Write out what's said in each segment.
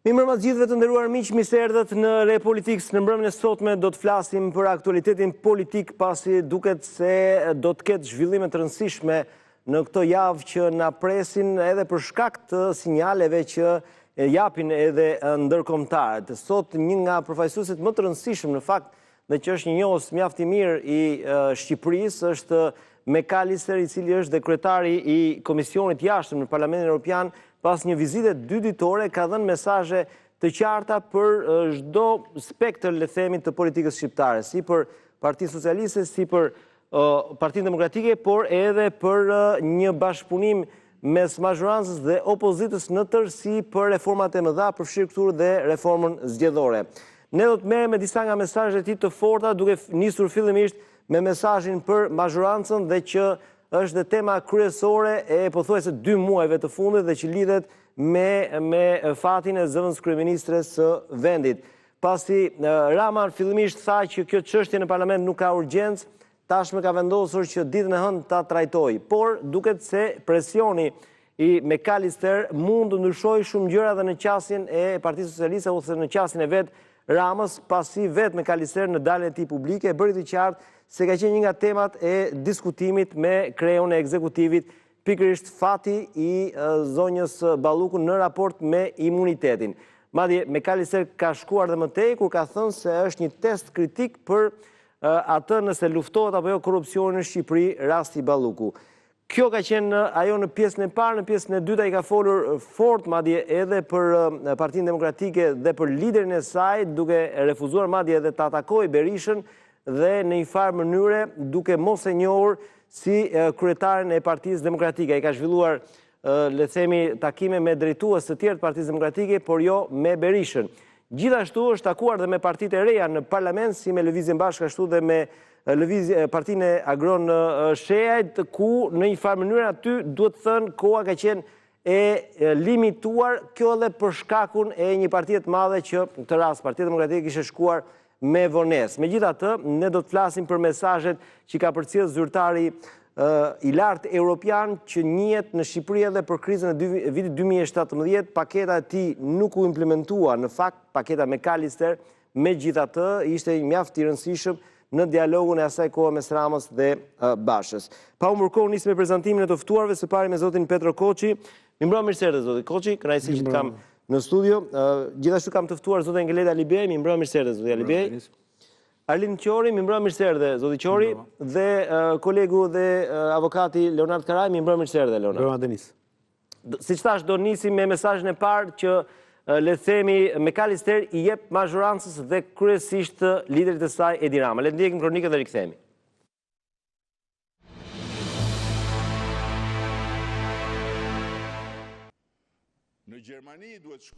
Mirëmbrëma gjithëve të nderuar miq, mirë se erdhët në Repolitiks. Në mbrëmjen e sotme do të flasim për aktualitetin politik, pasi duket se do të ketë zhvillime të rëndësishme në këtë javë që na presin edhe për shkak të sinjaleve që japin edhe ndërkombëtarët. Sot një nga përfaqësuesit më të rëndësishëm në fakt dhe që është një njohës mjaft i mirë i Shqipërisë është McAllister, i cili është dhe kryetari i Komisionit Jashtëm në Parlamentin Evropian. Pas një vizite 2 ditore, ka dhënë mesazhe të qarta për çdo spektër, le themi, të politikës shqiptare, si për Partinë Socialiste, si për Partinë Demokratike, por edhe për një bashkëpunim mes mazhorancës dhe opozitës në tërësi për reformat e mëdha, përfshirë këtu dhe reformën zgjedhore. Ne do të merrem me disa nga mesazhet e tij të forta, duke nisur fillimisht me mesazhin për mazhorancën dhe që është dhe tema kryesore e pothuajse 2 muajve të fundit dhe që lidhet me fatin e zëvendës kryeministres së vendit. Pasi Rama fillimisht tha që kjo çështje në parlament nuk ka urgjencë, tashmë ka vendosur që ditën e hënë ta trajtojë. Por duket se presioni i McAllister mund të ndryshojë shumë gjëra dhe në qasjen e Partisë Socialiste ose në qasjen e vet Ramës, pasi vet McAllister në daljen e tij publike bëri të qartë se ka qenë një nga temat e diskutimit me kreun e ekzekutivit, pikërisht fati i zonjës Balluku në raport me imunitetin. Madje McAllister ka shkuar dhe më tej, kur ka thënë se është një test kritik për atë nëse luftohet apo jo korrupsioni në Shqipëri, rasti Balluku. Kjo ka qenë ajo në pjesën e parë, në pjesën e dytë ai ka folur fort madje edhe për Partinë Demokratike dhe për liderin e saj, duke refuzuar madje edhe të atakojë Berishën dhe në një farë mënyre duke mos e njohur si kryetaren e Partisë Demokratike. Ai ka zhvilluar, le të themi, takime me drejtues të tjerë të Partisë Demokratike, por jo me Berishën. Gjithashtu është takuar dhe me partitë e reja në parlament, si me Lëvizjen Bashkë, ashtu dhe me Partinë e Agron Shehajt, ku në një farë mënyrë aty duhet të thënë koha ka qenë e limituar, kjo edhe për shkakun e një partie të madhe që në këtë rast Partia Demokratike kishte shkuar me vonesë. Megjithatë, ne do të flasim për mesazhet që ka përcjellë zyrtari i lartë evropian që njihet në Shqipëri edhe për krizën e vitit 2017, paketa e tij nuk u implementua, në fakt paketa McAllister, megjithatë ishte mjaft i rëndësishëm në dialogun e asaj kohe mes Ramës dhe Bashës. Pa humbur kohë, nis me prezantimin e të ftuarve, së pari me zotin Petro Koçi. Mirëmbrëma, mirë se erdhët zoti Koçi, kënaqësi që të kam në studio. Gjithashtu kam të ftuar zotin Angeleta Libej, mirëmbrëma, mirë se erdhët zoti Libej. Arlin Qori, mirëmbrëma, mirë se erdhë zoti Qori, dhe kolegu dhe avokati Leonard Karaj, mirëmbrëma, mirë se erdhë Leonard. Mirëmbrëma Denis. Siç thash, do nisim me mesazhin e parë që le të themi McAllister i jep mazhorancës dhe kryesisht liderit të saj Edi Rama. Le të ndjekim kronikën dhe rikthehemi.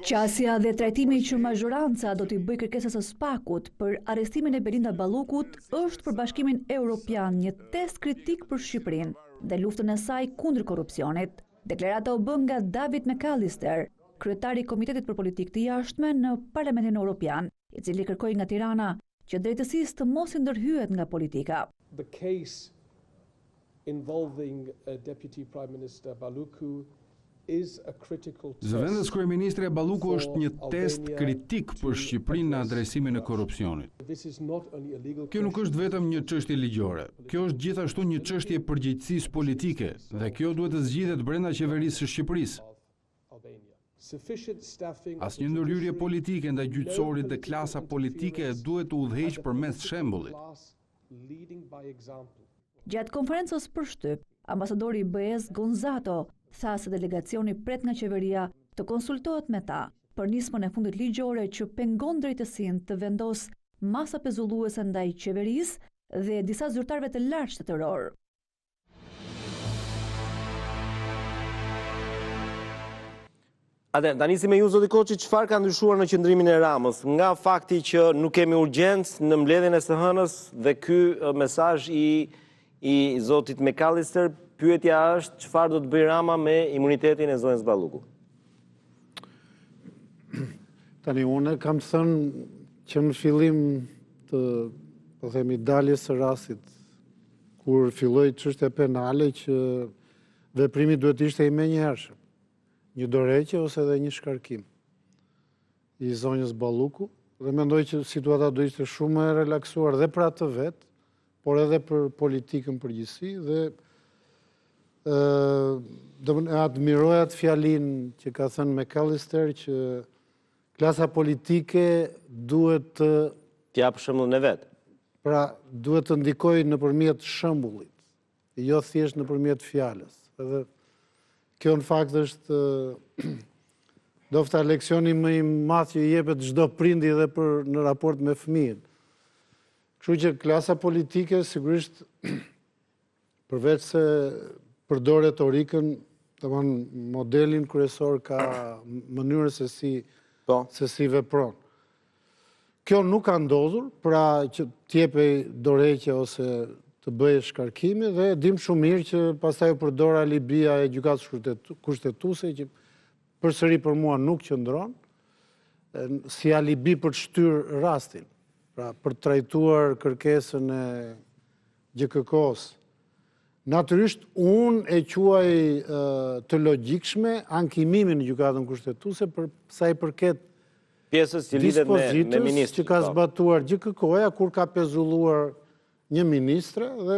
Qasja dhe trajtimi që mazhoranca do t'i bëj kërkesës së SPAK-ut për arrestimin e Belinda Ballukut është për Bashkimin Evropian një test kritik për Shqipërinë dhe luftën e saj kundër korrupsionit. Deklarata u bë nga David McAllister, kryetari i Komitetit për Politikë të Jashtme në Parlamentin Evropian, i cili kërkoi nga Tirana që drejtësisë të mos i ndërhyet nga politika. The case involving Deputy Prime Minister Balluku is a critical test. Zëvendës kryeministre Balluku është një test kritik për Shqipërinë në adresimin e korrupsionit. Kjo nuk është vetëm një çështje ligjore, kjo është gjithashtu një çështje përgjegjësisë politike dhe kjo duhet të zgjidhet brenda qeverisë së Shqipërisë. Asnjë ndërhyrje politike ndaj gjyqësorit dhe klasa politike duhet të udhëheqë përmes shembullit. Gjatë konferencës për shtyp, ambasadori i BE-s Gonzato tha se delegacioni pret nga qeveria të konsultohet me ta për nismën e fundit ligjore që pengon drejtësinë të vendos masa pezulluese ndaj qeverisë dhe disa zyrtarëve të lartë shtetëror. Ta nisim me ju zoti Koçi, çfarë ka ndryshuar në qëndrimin e Ramës, nga fakti që nuk kemi urgjencë në mbledhjen e së hënës dhe ky mesazh i zotit McAllister. Pyetja është çfarë do të bëjë Rama me imunitetin e zonjës Balluku? Tani unë kam thënë që në fillim të, po themi, daljes së rastit, kur filloi çështja penale, që veprimi duhet ishte i menjëhershëm. Një dorëheqje ose edhe një shkarkim. i zonjës Balluku, dhe mendoj që situata do ishte shumë e relaksuar dhe për atë vetë, por edhe për politikën përgjithësi, dhe admiroj atë fjalin që ka thënë McAllister që klasa politike duhet të T'jap shembullin e vet. Pra, duhet të ndikojë nëpërmjet shembullit, jo thjesht nëpërmjet fjalës. Edhe kjo në fakt është dofta leksioni më i madh që i jepet çdo prindi edhe në raport me fëmijën. Kështu që klasa politike sigurisht përveç se përdor retorikën, domthonë modelin kryesor ka mënyrën se si vepron. Kjo nuk ka ndodhur, pra që t'jepej dorëheqje ose të bëjë shkarkime, dhe dim shumë mirë që pastaj u përdor alibia e gjykatës kushtetuese që përsëri për mua nuk qëndron si alibi për të shtyrë rastin, pra për të trajtuar kërkesën e GKK-s. Natyrisht, unë e quaj të logjikshme ankimimin në gjykatën kushtetuese për sa i përket Pjesës që lidhet me ministrin. Që ka zbatuar GKK-ja kur ka pezulluar një ministre, dhe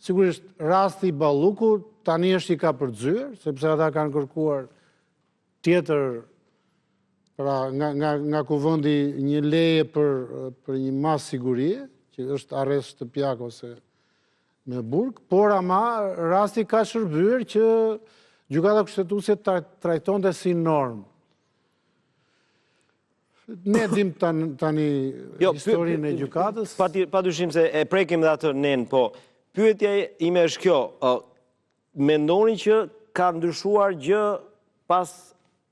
sigurisht rasti i Balluku tani është i ka përdzyer, sepse ata kanë kërkuar tjetër, pra nga kuvendi një leje për një masë sigurie, që është arrest shtëpiak ose me burg, por ama rasti ka shërbyer që gjykata kushtetuese trajtonte si normë. Ne dim tani historinë e gjykatës. Padyshim se e prekim dhe atë nen, po pyetja ime është kjo, mendoni që ka ndryshuar gjë pas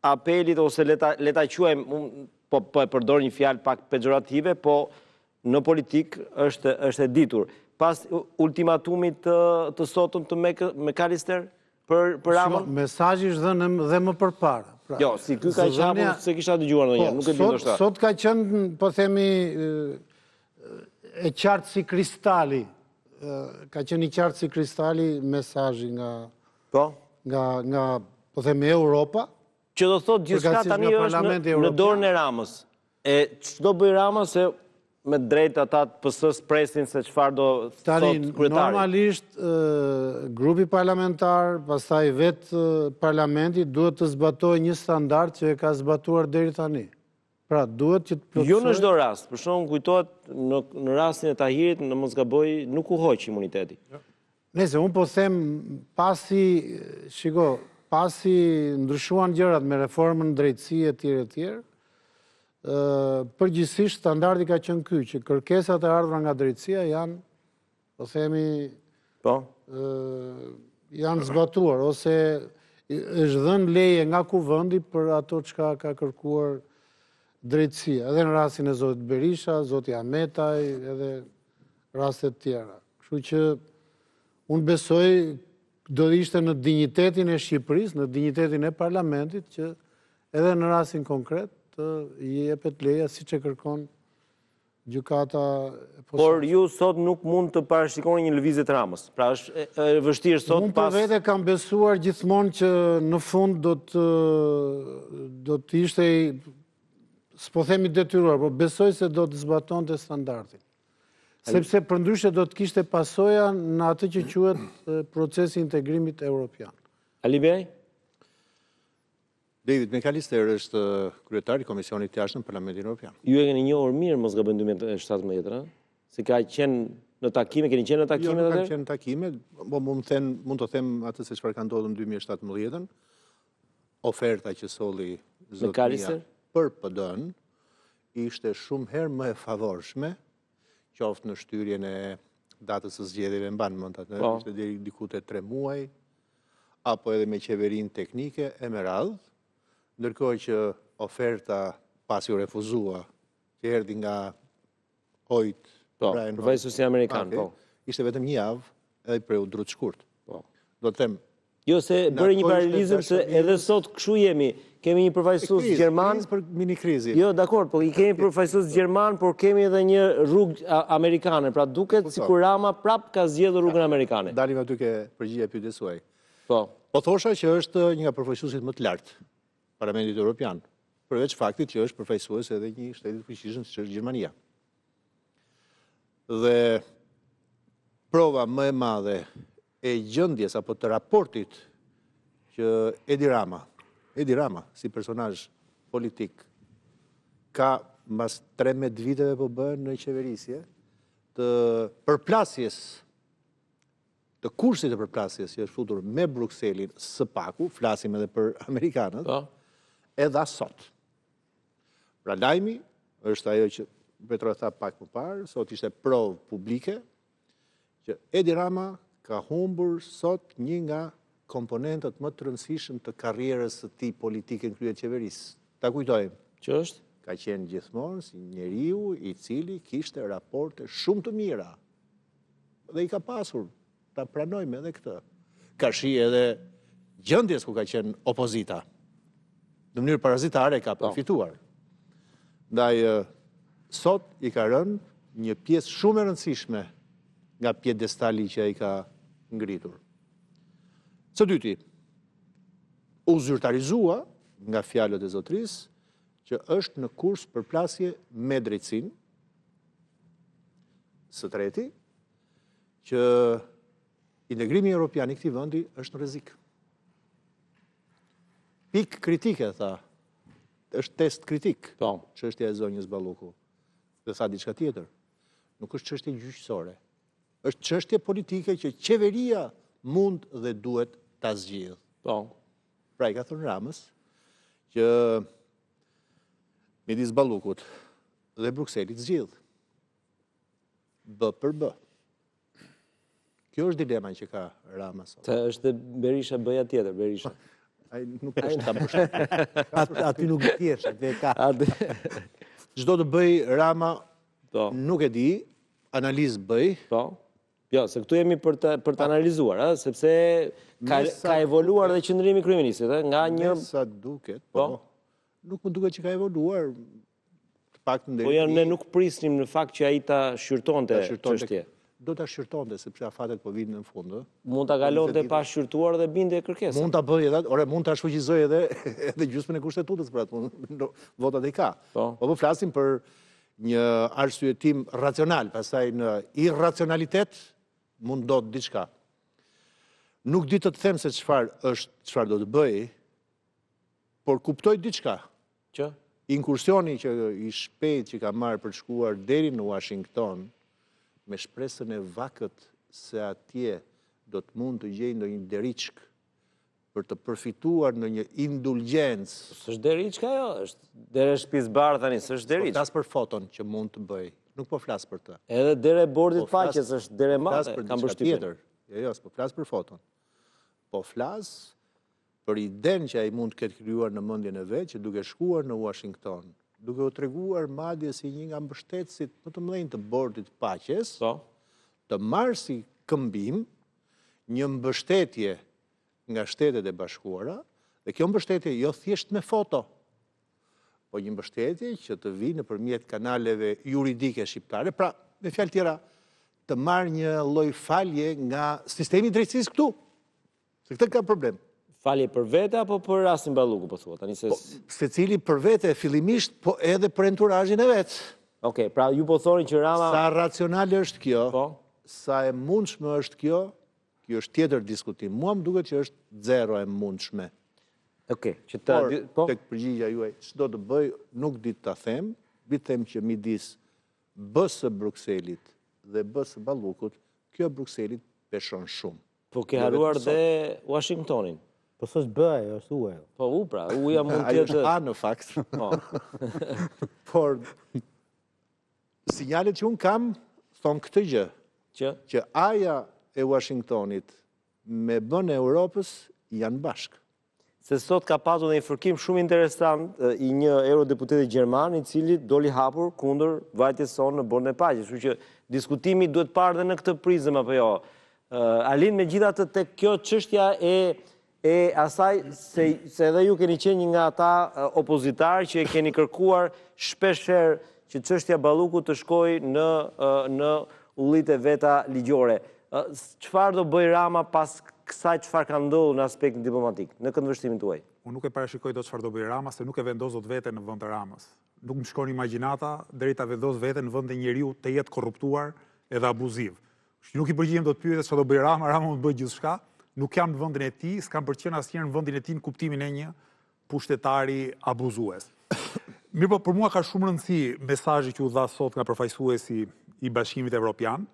apelit, ose le ta quajmë, po e përdor një fjalë pak pejorative, po në politik është e ditur. Pas ultimatumit të sotëm të McAllister për Ramën? Mesazhi është dhënë dhe më përpara. Jo, si ky ka qenë, se kisha dëgjuar ndonjëherë, nuk e di ndoshta. Sot ka qenë, po themi, e qartë si kristali. Ka qenë i qartë si kristali mesazhi nga, po themi, Europa. Që do thotë gjithçka tani është në dorën e Ramës. E ç'do bëj Rama, se me drejt ata të PS-s presin se çfarë do thotë kryetari. Normalisht grupi parlamentar, pastaj vetë parlamenti duhet të zbatojë një standard që e ka zbatuar deri tani. Pra duhet që të plotësojë. Jo në çdo rast, për shembull kujtohet në rastin e Tahirit, në mos gaboj, nuk u hoq imuniteti. Nëse unë po them pasi ndryshuan gjërat me reformën drejtësi e tjerë, përgjithsisht standardi ka qenë ky, që kërkesat e ardhura nga drejtësia janë, po themi, janë zbatuar, ose është dhënë leje nga kuvendi për ato çka ka kërkuar drejtësia, edhe në rastin e zotit Berisha, zoti Ahmetaj, edhe rastet tjera. Kështu që unë besoj do ishte në dinjitetin e Shqipërisë, në dinjitetin e parlamentit, që edhe në rastin konkret i jepet leja siç e kërkon gjykata e posaçme. Por ju sot nuk mund të parashikoni një lëvizje të Ramës. Pra është e vështirë sot Unë për vete kam besuar gjithmonë që në fund do të ishte, s'po themi detyruar, por besoj se do të zbatonte standardin. Sepse përndryshe do të kishte pasoja në atë që quhet procesi integrimit evropian. Ali Bej? David McAllister është kryetari i Komisionit të Jashtëm në Parlamentin Evropian. Ju e keni njohur mirë, mos gaboj 2017, se ka qenë në takime, keni qenë në takime? Jo, nuk kam qenë në takime, mund të them atë se çfarë ka ndodhur në 2017. Oferta që solli zotëria për PD-n ishte shumë herë më e favorshme, qoftë në shtyrjen e datës së zgjedhjeve, mban mend atë, ishte deri diku te 3 muaj, apo edhe me qeverinë teknike e me radhë. Ndërkohë që oferta pasi u refuzua, që erdhi nga Hoyt, profesorësi amerikan, ishte vetëm një javë edhe për u drut shkurt. Do të them. Jo, se bëri një paralelizëm se edhe sot kështu jemi. Kemi një përfaqësues gjerman për mini krizin. Jo, dakor, po i kemi përfaqësues gjerman, por kemi edhe një rrugë amerikane. Pra duket sikur Rama prap ka zgjedhur rrugën amerikane. Dalim aty ke përgjigje pyetjes suaj. Po thosha që është një nga përfaqësuesit më të lartë Parlamentit Evropian. përveç faktit që është përfaqësues edhe një shteti të fuqishëm siç është Gjermania. Dhe prova më e madhe e gjendjes apo të raportit që Edi Rama si personazh politik ka mbas 13 viteve po bën në qeverisje të përplasjes, të kursit të përplasjes që është futur me Brukselin së paku, flasim edhe për amerikanët, edhe sot. Pra lajmi është ajo që Petro tha pak më parë, sot ishte provë publike, që Edi Rama ka humbur sot një nga komponentët më të rëndësishëm të karrierës së tij politike në krye të qeverisë. Ta kujtojmë. Që është? Ka qenë gjithmonë si njeriu i cili kishte raporte shumë të mira. Dhe i ka pasur, ta pranojmë edhe këtë. Ka shi edhe gjendjes ku ka qenë opozita. Në mënyrë parazitare ka përfituar. Ndaj sot i ka rënë një pjesë shumë e rëndësishme nga piedestali që ai ka ngritur. Së dyti, u zyrtarizua nga fjalët e zotrisë që është në kurs përplasje me drejtësinë. Së treti, që integrimi evropian i këtij vendi është në rrezik. Pikë kritike, tha, është test kritik, çështja e zonjës Balluku. Dhe tha diçka tjetër. Nuk është çështje gjyqësore. Është çështje politike që qeveria mund dhe duhet ta zgjidhë. Pra i ka thënë Ramës që midis Ballukut dhe Brukselit zgjidh. B për B. Kjo është dilema që ka Rama sot. Është Berisha bëja tjetër, Berisha. Ai nuk është ta bësh. Aty nuk thjesht, aty ka. Çdo të bëj Rama, nuk e di, analizë bëj. Jo, se këtu jemi për të analizuar, sepse ka evoluar dhe qëndrimi kryeministit, nga një... Sa duket, nuk më duket që ka evoluar. Po ne nuk prisnim në fakt që ai ta shqyrtonte çështje. Do ta shqyrtonte, sepse afatet po vinë në fund. Mund ta kalonte pa shqyrtuar dhe binte kërkesa. Mund ta bëj edhe, mund ta shfuqizoj edhe gjysmën e kushtetutës për atë, votat e ka. Po flasim për një arsyetim racional, pastaj në irracionalitet mund do të diçka. Nuk di të them se çfarë do të bëj, por kuptoj diçka. Që? Inkursioni që i shpejt që ka marrë për të shkuar deri në Washington, me shpresën e vakët se atje do të mund të gjejë ndonjë deriçk për të përfituar në një indulgjencë. S'është deriçk ajo, është dere shtëpisë bardhë tani, s'është deriçk. Po flas për foton që mund të bëj, nuk po flas për të. Edhe dere bordit paqes është dere madhe, kam përshtypjen. Jo, s'po flas për foton. Po flas për idenë që ai mund të ketë krijuar në mendjen e vet, që duke shkuar në Washington, duke u treguar madje si një nga mbështetësit më të mëdhenj të bordit paqes, të marrë si këmbim një mbështetje nga Shtetet e Bashkuara, dhe kjo mbështetje jo thjesht me foto, po një mbështetje që të vijë nëpërmjet kanaleve juridike shqiptare, pra me fjalë tjera, të marrë një lloj falje nga sistemi i drejtësisë këtu. Se këtë ka problem. Falje për vete apo për rastin Balluku, po thua tani se secili për vete fillimisht, po edhe për enturazhin e vet. Okej, pra ju po thoni që Rama sa racionale është kjo, sa e mundshme është kjo është tjetër diskutim. Mua më duket që është zero e mundshme. Okej, por tek përgjigjja juaj, ç'do të bëj, nuk di ta them, vi them që midis B-së Brukselit dhe B-së Ballukut, kjo Brukselit peshon shumë. Po ke haruar dhe Washingtonin. Po s'është bëj, është uaj. Po pra, uja mund të jetë... Ajo është A në fakt. Por, sinjalet që unë kam, thonë këtë gjë. Që aja e Washingtonit me bën e Europës janë bashkë. Se sot ka patur dhe një fërkim shumë interesant i një eurodeputeti gjerman, i cili doli hapur kundër vajtjes sonë në Bordën e Paqes. Kështu që diskutimi duhet parë dhe në këtë prizëm apo jo. Alin, megjithatë tek kjo çështja e asaj se edhe ju keni qenë një nga ata opozitarë që e keni kërkuar shpeshherë që çështja Balluku të shkojë në ullit e veta ligjore. Çfarë do bëj Rama pas kësaj çfarë ka ndodhur në aspektin diplomatik, në këndvështrimin tuaj? unë nuk e parashikoj do çfarë do bëj Rama, se nuk e vendos dot veten në vend të Ramës. Nuk më shkon imagjinata deri ta vendos veten në vend të njeriu të jetë korruptuar edhe abuziv. Nuk i përgjigjem do të pyetet çfarë do bëj Rama, Rama mund të bëjë gjithçka. Nuk jam në vendin e tij, s'kam për të qenë asnjëherë në vendin e tij në kuptimin e një pushtetari abuzues. Mirë, po për mua ka shumë rëndësi mesazhi që u dha sot nga përfaqësuesi i Bashkimit Evropian,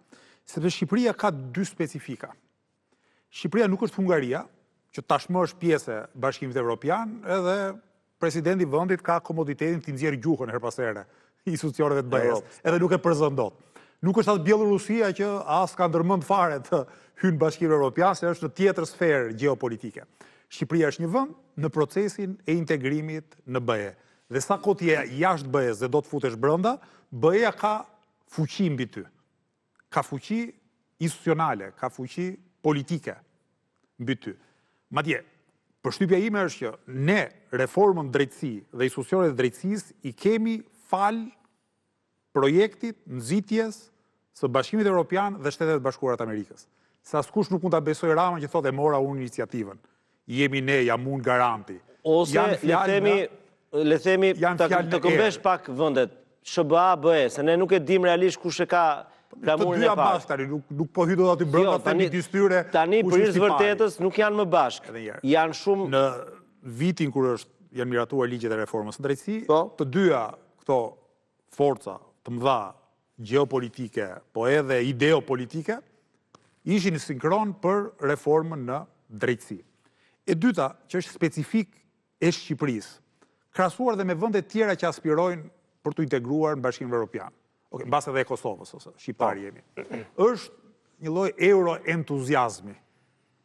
sepse Shqipëria ka dy specifika. Shqipëria nuk është Hungaria, që tashmë është pjesë e Bashkimit Evropian, edhe presidenti i vendit ka komoditetin të nxjerrë gjuhën her pas here institucioneve të BE-s, edhe nuk e përzon dot. Nuk është atë Bielorusia që as ka ndërmend fare të hynë Bashkimin Evropian, se është në tjetër sferë gjeopolitike. Shqipëria është një vend në procesin e integrimit në BE. Dhe sa kohë ti je jashtë BE-s dhe do të futesh brenda, BE-ja ka fuqi mbi ty. Ka fuqi institucionale, ka fuqi politike mbi ty. Madje, përshtypja ime është që ne reformën drejtësi dhe institucionet e drejtësisë i kemi fal projektit nxitjes së Bashkimit Evropian dhe Shtetet Bashkuara të Amerikës. Se askush nuk mund ta besoj Ramën që thotë e mora unë iniciativën. Jemi ne, jam unë garanti. Ose le themi të këmbesh pak vendet SBA, BE, se ne nuk e dim realisht kush e ka flamurin e parë. Tani nuk po hy dot aty brenda të midis tyre. Tani për hir të vërtetës nuk janë më bashkë. Janë shumë në vitin kur janë miratuar ligjet e reformës së drejtësisë, të dyja këto forca të mëdha gjeopolitike, po edhe ideopolitike, ishin sinkron për reformën në drejtësi. E dyta, që është specifik e Shqipërisë, krahasuar dhe me vende tjera që aspirojnë për të integruar në Bashkimin Evropian. Okej, mbas edhe e Kosovës ose shqiptar jemi. Është një lloj euroentuziazmi,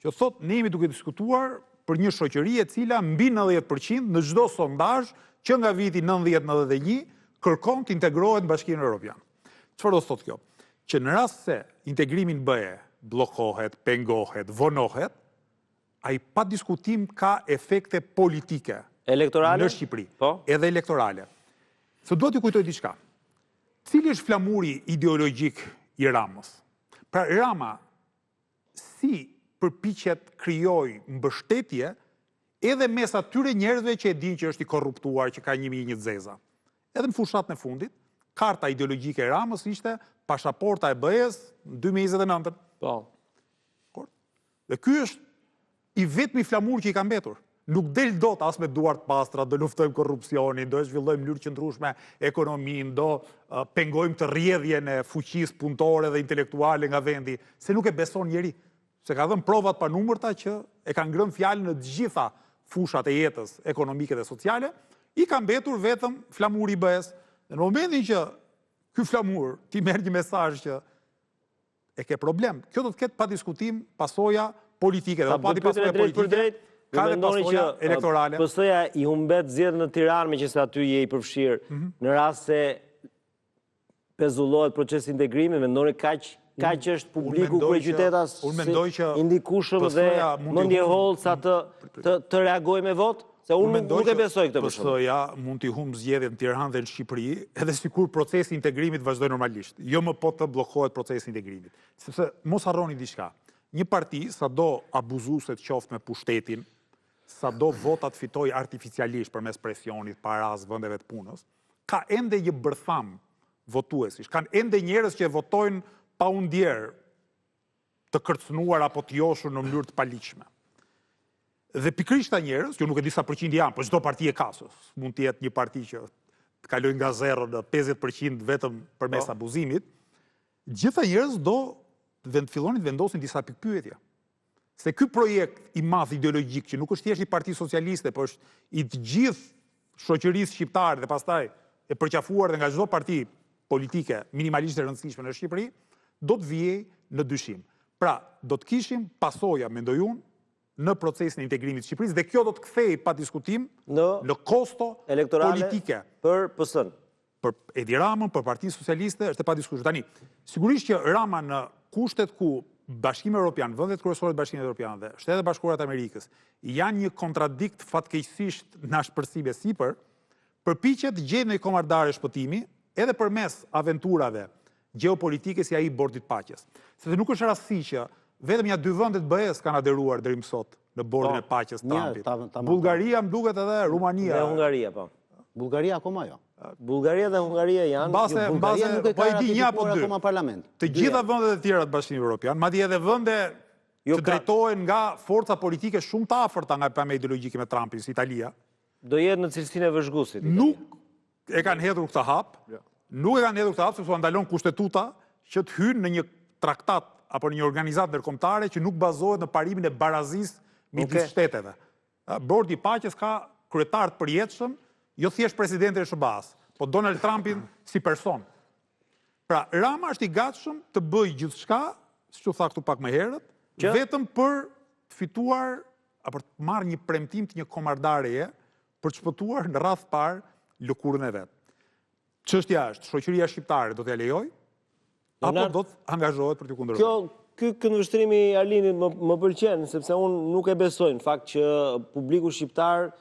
që thotë ne jemi duke diskutuar për një shoqëri e cila mbi 90% në çdo sondazh që nga viti 90-91 kërkon të integrohet në Bashkimin Evropian. Çfarë do thotë kjo? Që në rast se integrimi në BE bllokohet, pengohet, vonohet, ai pa diskutim ka efekte politike elektorale në Shqipëri, edhe elektorale. Se duhet t'ju kujtoj diçka. Cili është flamuri ideologjik i Ramës? Pra Rama si përpiqet krijoj mbështetje edhe mes atyre njerëzve që e dinë që është i korruptuar, që ka një zeza. Edhe në fushatën e fundit, karta ideologjike e Ramës ishte pasaporta e BE-s në 2029. Dhe ky është i vetmi flamur që i ka mbetur. Nuk del dot as me duart pastra, do luftojmë korrupsionin, do e zhvillojmë mënyrë qëndrueshme ekonominë, do pengojmë të rrjedhjen e fuqisë punëtore dhe intelektuale nga vendi, se nuk e beson njeri. Se ka dhënë provat pa numërta që e kanë ngrënë fjalën në të gjitha fushat e jetës ekonomike dhe sociale, i ka mbetur vetëm flamuri i BE-s. Në momentin që ky flamur ti merr një mesazh që e ke problem, kjo do të ketë pa diskutim pasoja politike dhe pa pasoja politike. Ka dhe pasoja elektorale. PS-ja i humbet zgjedhjet në Tiranë meqense aty je i përfshirë. Në rast se pezullohet procesi integrimi, mendoni kaq është publiku kur qytetas indikueshëm dhe mendjeholl sa të reagojë me votë? Se unë nuk e besoj këtë për shkak. PS-ja mund t'i humb zgjedhjet në Tiranë dhe në Shqipëri, edhe sikur procesi i integrimit vazhdoi normalisht. Jo më po të bllokohet procesi i integrimit. Sepse mos harroni diçka. Një parti, sado abuzuese të qoftë me pushtetin, sado votat fitoj artificialisht përmes presionit, paras, vendeve të punës, ka ende një bërtham votuesish, kanë ende njerëz që votojnë pa u ndjerë, të kërcënuar apo të joshur në mënyrë të paligjshme. Dhe pikërisht ta njerëz, që nuk e di sa përqind janë, por çdo parti e ka, mund të jetë një parti që të kalojë nga 0 në 50% vetëm përmes abuzimit, gjitha njerëz do fillonin të vendosin disa pikpyetje. Se ky projekt i madh ideologjik, që nuk është thjesht i Partisë Socialiste, por është i të gjithë shoqërisë shqiptare dhe pastaj e përqafuar dhe nga çdo parti politike minimalisht e rëndësishme në Shqipëri, do të vijej në dyshim. Pra, do të kishim pasoja, mendoj unë, në procesin e integrimit të Shqipërisë dhe kjo do të kthehej pa diskutim në kosto politike për PS-n. Për Edi Ramën, për Partinë Socialiste, është e pa diskutuar. Tani, sigurisht që Rama në kushtet ku Bashkimi Evropian, vendet kryesorë të Bashkimit Evropian dhe Shtetet Bashkuara të Amerikës janë një kontradikt fatkeqësisht në ashpërsive sipër, përpiqet të gjejë një komardarë shpëtimi edhe përmes aventurave gjeopolitike si ai i Bordit të Paqes. Sepse nuk është rastësi që vetëm ja 2 vendet BE-s kanë aderuar deri më sot në bordin e paqes Trumpit. tamam. Bullgaria më duket edhe Rumania. Dhe Hungaria, po. Bulgaria akoma jo. Bulgaria dhe Hungaria janë. Bulgaria nuk e ka ratifikuar akoma parlament. Të gjitha vendet e tjera të Bashkimit Evropian, madje edhe vende që drejtohen nga forca politike shumë të afërta nga pamja ideologjike me Trumpin, si Italia, do jetë në cilësinë e vëzhguesit. nuk e kanë hedhur këtë hap, sepse u ndalon kushtetuta që të hynë në një traktat apo në një organizatë ndërkombëtare që nuk bazohet në parimin e barazisë midis shteteve. Bordi i paqes ka kryetar të përjetshëm, jo thjesht presidentin e SBA-s, po Donald Trumpin si person. Pra, Rama është i gatshëm të bëjë gjithçka, siç u tha këtu pak më herët, vetëm për të fituar apo të marrë një premtim të një komardareje për të shpëtuar në radhë parë lëkurën e vet. Çështja është, shoqëria shqiptare do t'ja lejojë apo do të angazhohet për t'u kundërshtuar? Ky këndvështrimi i Arlindit më pëlqen, sepse unë nuk e besoj në fakt që publiku shqiptar,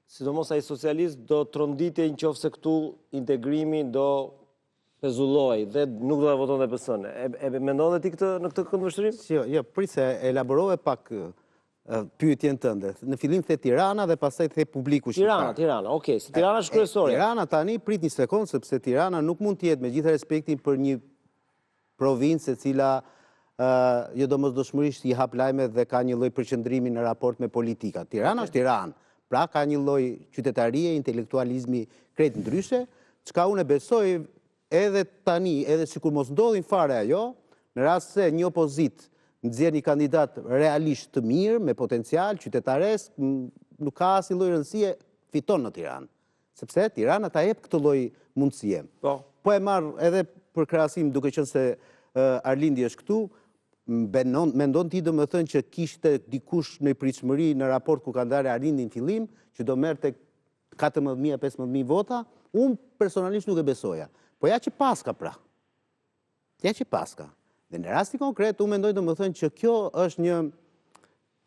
sidomos ai socialist, do tronditej nëse këtu integrimi do pezulloj dhe nuk do ta votonte PS-n. E mendon ti këtë në këtë këndvështrim? Jo, prit se elaborove pak pyetjen tënde. Në fillim the Tirana dhe pastaj the publiku shqiptar. Tirana, okay, se Tirana është kryesore. Tirana tani prit një sekond sepse Tirana nuk mund të jetë me gjithë respektin për një provincë e cila jo domosdoshmërisht i hap lajme dhe ka një lloj përqendrimi në raport me politika. Tirana është Tiranë. Pra ka një lloj qytetarie, intelektualizmi krejt ndryshe, çka unë besoj edhe tani, edhe sikur mos ndodhin fare ajo, në rast se një opozit nxjerr një kandidat realisht të mirë, me potencial, qytetares, nuk ka asnjë lloj rëndësie, fiton në Tiranë. Sepse Tirana ta jep këtë lloj mundësie. Po e marr edhe për krahasim, duke qenë se Arlindi është këtu, mendon ti domethënë që kishte dikush në pritshmëri në raport ku ka ndarë Arlindi në fillim, që do merrte 14.000-15.000 vota? Unë personalisht nuk e besoja. Po ja që paska pra. Ja që paska. Dhe në rasti konkret, unë mendoj domethënë që kjo është një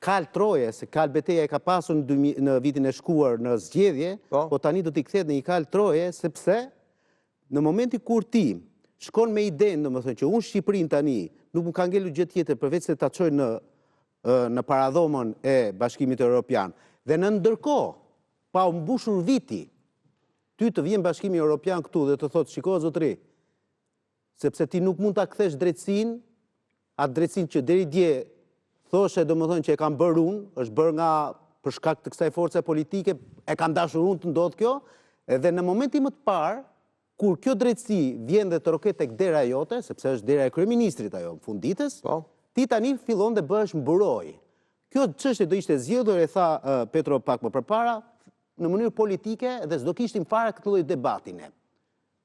kal troje, se kal beteja e ka pasur në vitin e shkuar në zgjedhje, po tani do t'i kthehet në një kal troje, sepse në momenti kur ti shkon me idenë, domethënë që unë Shqipërinë tani nuk më ka ngelur gjë tjetër përveç se ta çoj në paradhomën e Bashkimit Evropian. Dhe në ndërkohë, pa u mbushur viti, ty të vjen Bashkimi Evropian këtu dhe të thotë, shiko zotëri, sepse ti nuk mund ta kthesh drejtsinë, atë drejtsinë që deri dje thoshe domethënë që e kam bërë unë, është bërë nga për shkak të kësaj force politike, e kam dashur unë të ndodhë kjo, edhe në momentin më të parë, kur kjo drejtësi vjen dhe të roket tek dera jote, sepse është dera e kryeministrit ajo në fund ditës, ti tani fillon dhe bëhesh mburoj. Kjo çështje do ishte zgjedhur, e tha Petro pak më përpara, në mënyrë politike dhe s'do kishtim fare këtë lloj debatin.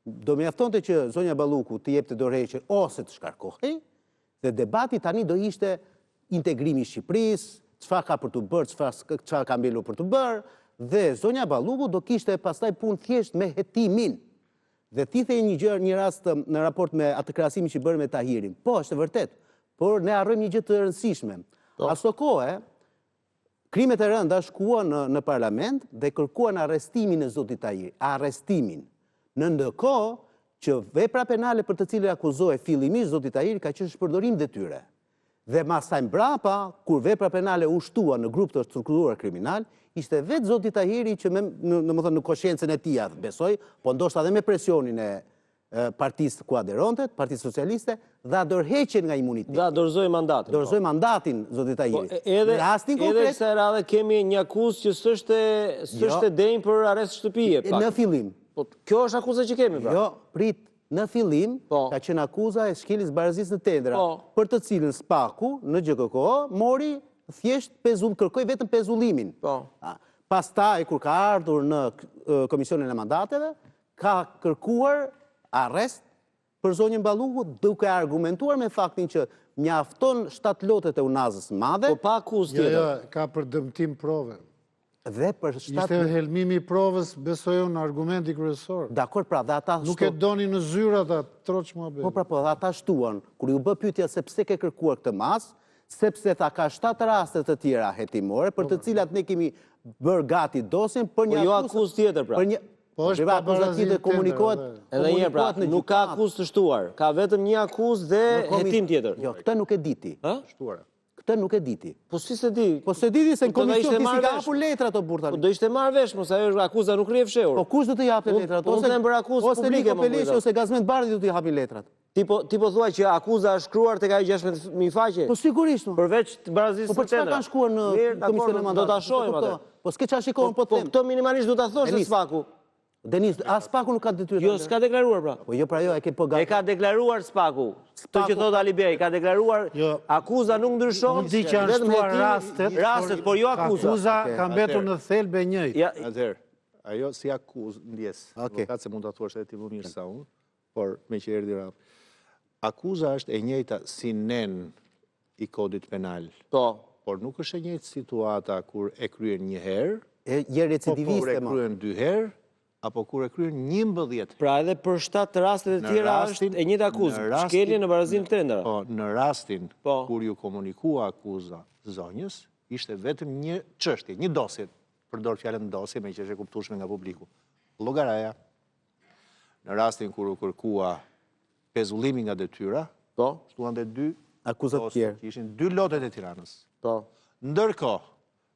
Do mjaftonte që zonja Balluku të jepte dorëheqje ose të shkarkohej, dhe debati tani do ishte integrimi i Shqipërisë, çfarë ka për të bërë, çfarë ka mbelur për të bërë, dhe zonja Balluku do kishte pastaj punë thjesht me hetimin. Dhe ti the një rast në raport me atë krahasimin që bërë me Tahirin. Po, është vërtet, por ne harrojmë një gjë të rëndësishme. Aso kohë, krimet e rënda shkuan në parlament dhe kërkuan arrestimin e zotit Tahiri. Arrestimin. Në ndërkohë që vepra penale për të cilën akuzohej fillimisht zoti Tahiri ka qenë shpërdorim detyre. Dhe pastaj mbrapa, kur vepra penale u shtuan në grup të strukturuar kriminal, ishte vetë zoti Tahiri që në koshiencën e tij besoj, po ndoshta edhe me presionin e partisë ku aderonte, Partisë Socialiste, dha dorëheqjen nga imuniteti. Dha dorëzoi mandatin. Dorëzoi mandatin zoti Tahiri. Edhe kësaj radhe kemi një akuzë që s'është denjë për arrest shtëpie. Në fillim. Po kjo është akuza që kemi pra. Jo, prit. Në fillim ka qenë akuza e shkelis barazisë në tendra, për të cilën Spaku në GKK mori thjesht kërkoi vetëm pezullimin. Pastaj kur ka ardhur në Komisionin e Mandateve, ka kërkuar arrest për zonjën Balluku, duke argumentuar me faktin që mjafton 7 lotet e unazës madhe. Po pa akuzë tjetër. Jo, ka për dëmtim prove. Dhe për Ishte helmimi i provës, besoj unë, argumenti kryesor. Dakor, pra, dhe ata nuk e doni në zyrë ata, troç mua bëj. Po, dhe ata shtuan, kur ju bë pyetja se pse ke kërkuar këtë mas, sepse tha ka 7 raste të tjera hetimore, për të cilat ne kemi bërë gati dosjen për një akuzë tjetër, pra. Po është pa barazim tjetër. Edhe një pra, nuk ka akuzë të shtuar, ka vetëm një akuzë dhe hetim tjetër. Jo, këtë nuk e diti. Këtë nuk e diti. Po si se di? Po se diti se në Po do ishte komision ti si marrë ka vesh. hapur letra ato burta. Po do ishte marrë vesh, mos ajo akuza nuk rrie fshehur. Po kush do të japte letrat? Unë them për akuzë ose publike, Niko më Peleshi kujto. ose Gazmet Bardhi do t'i japin letrat. Ti po thua që akuza është shkruar tek ai 16.000 faqe? Po sigurisht. Përveç të barazisë Po për çfarë kanë shkuar në komisionin e mandatit? Do ta shohim atë. Po s'ke çfarë shikojmë po Po them. këto minimalisht do ta thosh në Spaku. Denis, as Spaku nuk ka detyrë. Jo, s'ka deklaruar pra. Po jo pra jo, e ke po E ka deklaruar Spaku. Këtë që thot Ali Bej, ka deklaruar akuza nuk ndryshon. Nuk di që janë shtuar rastet, por jo akuza. Akuza ka mbetur në thelbe njëjtë. Atëherë, ajo si akuzë ndjes, avokat se mund ta thuash edhe ti më mirë sa unë, por me që erdhi rap. Akuza është e njëjta si nen i kodit penal. Po. Por nuk është e njëjtë situata kur e kryen një herë, je recidiviste kur e kryen 2 herë, apo kur e kryen 11. Pra edhe për 7 rastet e tjera është e njëjta akuzë. Shkelje në barazim të ndëra. Po, në rastin kur ju komunikua akuza zonjës, ishte vetëm një çështje, një dosje, përdor fjalën dosje me që është e kuptueshme nga publiku. Llogaraja. Në rastin kur u kërkua pezullimi nga detyra, shtuan dhe 2 akuzat tjerë. Ishin 2 lotet e Tiranës. Ndërkohë,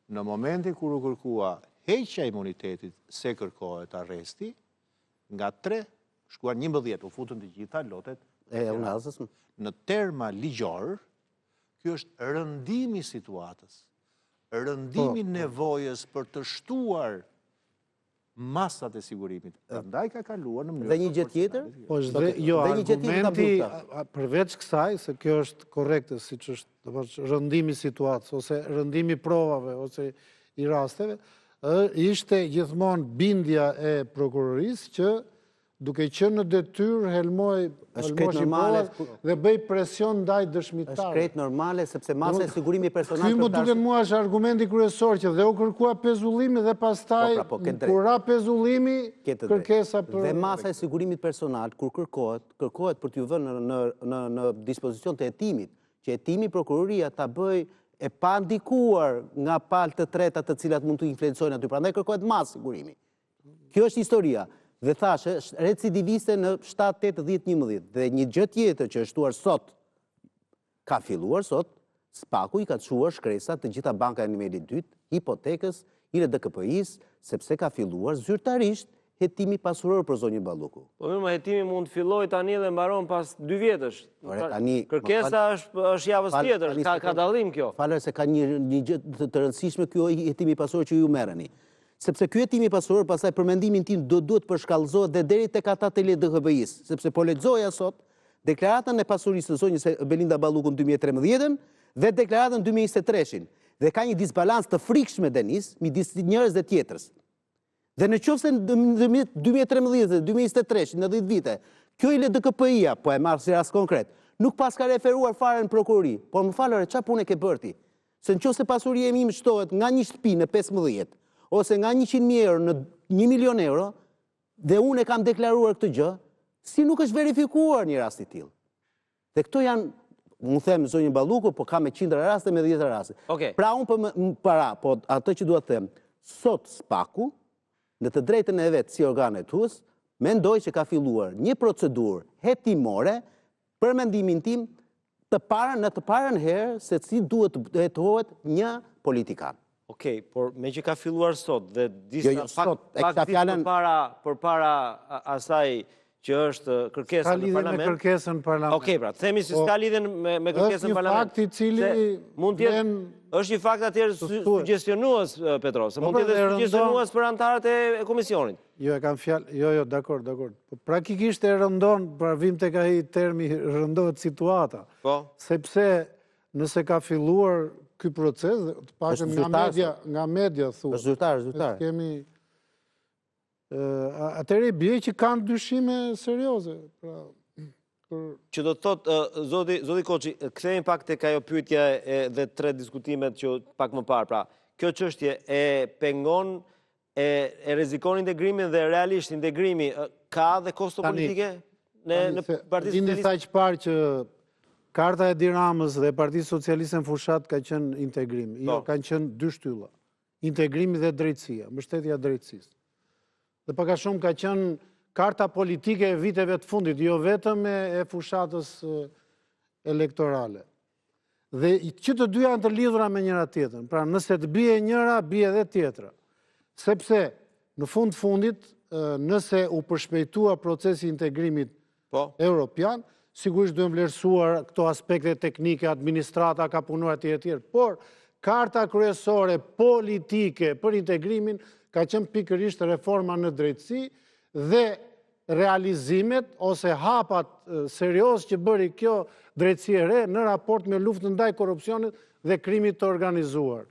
në momentin kur u kërkua heqja imunitetit se kërkohet arresti, nga 3 shkuan 11, u futën të gjitha lotet e unazës. Në terma ligjor, kjo është rëndimi situatës, rëndimi nevojës për të shtuar masat e sigurimit. Prandaj ka kaluar në mënyrë. Dhe një gjë tjetër? Po jo, argumenti përveç kësaj, se kjo është korrekte, siç është rëndimi situatës, ose rëndimi provave, ose i rasteve, ishte gjithmonë bindja e prokurorisë që duke qenë në detyrë helmoj provat dhe bëj presion ndaj dëshmitarëve. Është krejt normale sepse masa e sigurimi personal. Ky më duket mua është argumenti kryesor që dhe u kërkua pezullimi dhe pastaj kur ra pezullimi kërkesa për. Dhe masa e sigurimit personal kur kërkohet për t'ju vënë në dispozicion të hetimit, që hetimi prokuroria ta bëj e pa ndikuar nga palë të treta të cilat mund të influencojnë aty, prandaj kërkohet masë sigurimi. Kjo është historia. Dhe thashe, recidiviste në 7, 8, 10, 11. Dhe një gjë tjetër që është shtuar sot, ka filluar sot, Spaku i ka çuar shkresat të gjitha banka e nivelit 2, hipotekës, IRDKP-s, sepse ka filluar zyrtarisht hetimi pasuror për zonjën Balluku. Po mirë, hetimi mund të fillojë tani dhe mbaron pas 2 vjetësh. Kërkesa është javës tjetër, ka dallim kjo. Falë se ka një gjë të rëndësishme kjo hetimi pasuror që ju merreni. Sepse ky hetimi pasuror pastaj për mendimin tim duhet përshkallëzohet dhe deri tek ata të LDHB-s, sepse po lexoja sot deklaratën e pasurisë së zonjës Belinda Balluku në 2013 dhe deklaratën 2023-shin. Dhe ka një disbalans të frikshme Denis midis njërës dhe tjetrës. Dhe në qoftë se në 2013 dhe 2023 në 10 vite, kjo LDKP-ja, po e marr si rast konkret, nuk pas ka referuar fare në prokurori, por më falore, çfarë punë ke bërti? Se në qoftë se pasuria e imi shtohet nga një shtëpi në 15 ose nga 100.000 euro në 1 milion euro, dhe unë e kam deklaruar këtë gjë, si nuk është verifikuar një rast i tillë. Dhe këto janë, mu them zonjën Balluku, po ka me 100 raste, me 10 raste. Pra unë po atë që dua të them, sot Spaku, në të drejtën e vetë si organ hetues, mendoj që ka filluar një procedurë hetimore për mendimin tim në të parën herë se si duhet të hetohet një politikan. Okej, por me që ka filluar sot dhe disa pak ditë përpara asaj që është kërkesa në parlament. Ka lidhje me kërkesën në parlament. Okej, pra, themi se s'ka lidhje me kërkesën në parlament. Është një fakt i cili mund të jetë është një fakt atëherë suggestionues, Petro, se mund të jetë suggestionues për anëtarët e komisionit. Jo, e kam fjalë, jo, dakor. Praktikisht e rëndon, pra vim tek ai termi rëndohet situata. Po. Sepse nëse ka filluar ky proces, të paktën nga media thua. Është zyrtar. Kemi atëherë bie që kanë dyshime serioze. Që do të thotë, zoti Koçi, kthehemi pak tek ajo pyetja dhe 3 diskutimet që pak më parë. Pra, kjo çështje e pengon, e rrezikon integrimin dhe realisht integrimi ka dhe kosto politike në Partisë Socialiste? Dini saq parë që Karta e Diramës dhe Partia Socialiste në fushat ka qenë integrim. Jo, kanë qenë 2 shtylla. Integrimi dhe drejtësia, mbështetja e drejtësisë. Dhe pak a shumë ka qenë karta politike e viteve të fundit, jo vetëm e fushatës elektorale. Dhe që të dy janë të lidhura me njëra tjetrën. Pra nëse të bie njëra, bie edhe tjetra. Sepse në fundit, nëse u përshpejtua procesi integrimit europian, sigurisht duhem vlerësuar këto aspekte teknike, administrata ka punuar tjetër. Por karta kryesore politike për integrimin ka qenë pikërisht reforma në drejtësi dhe realizimet ose hapat serios që bëri kjo drejtësi e re në raport me luftën ndaj korrupsionit dhe krimit të organizuar.